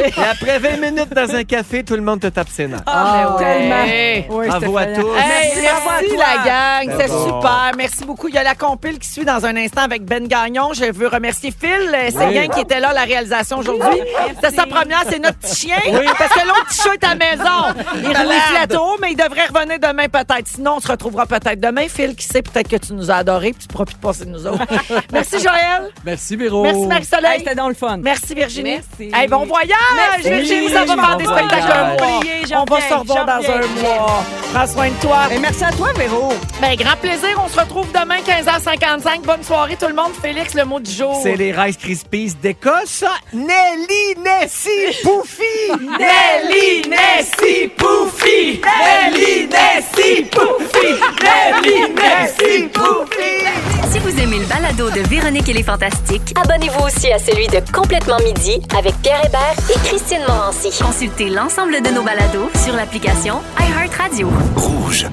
Et après 20 minutes dans un café, tout le monde te tape ses nerfs. Ah, Tellement. ouais. Oui, Bravo à c'était tous. Hey, Bravo à merci toi. la gang, c'est Bravo. super. Merci beaucoup. Il y a la compile qui suit dans un instant avec Ben Gagnon. Je veux remercier Phil Joël Séguin qui était là à la réalisation aujourd'hui. C'était sa première, c'est notre petit chien. Parce que l'autre petit chat est à la maison. Il rouille la tour, mais il devrait revenir demain peut-être. Sinon, on se retrouvera peut-être demain. Phil, qui sait, peut-être que tu nous as adorés puis tu pourras plus te passer de nous autres. Merci Joël. Merci, Véro. Merci Marie-Soleil. Hey, c'était dans le fun. Merci Virginie. Merci. Hey, bon voyage! Virginie, ça va faire des spectacles un mois. On va se revoir dans un mois. Prends soin de toi. Et merci à toi, Véro. Ben, grand plaisir. On se retrouve demain, 15h55. Bonne soirée, tout le monde. Félix, le mot du jour. C'est les Rice Krispies d'Écosse. Nelly, Nessie, Poufy! Nelly, Nessie, Poufy! Nelly, Nessie, Poufy! Nelly, Nessie, Poufy! Si vous aimez le balado de Véronique et les Fantastiques, Abonnez-vous aussi à celui de Complètement Midi avec Pierre Hébert et Christine Morancy. consultez l'ensemble de nos balados sur l'application iHeartRadio. Rouge.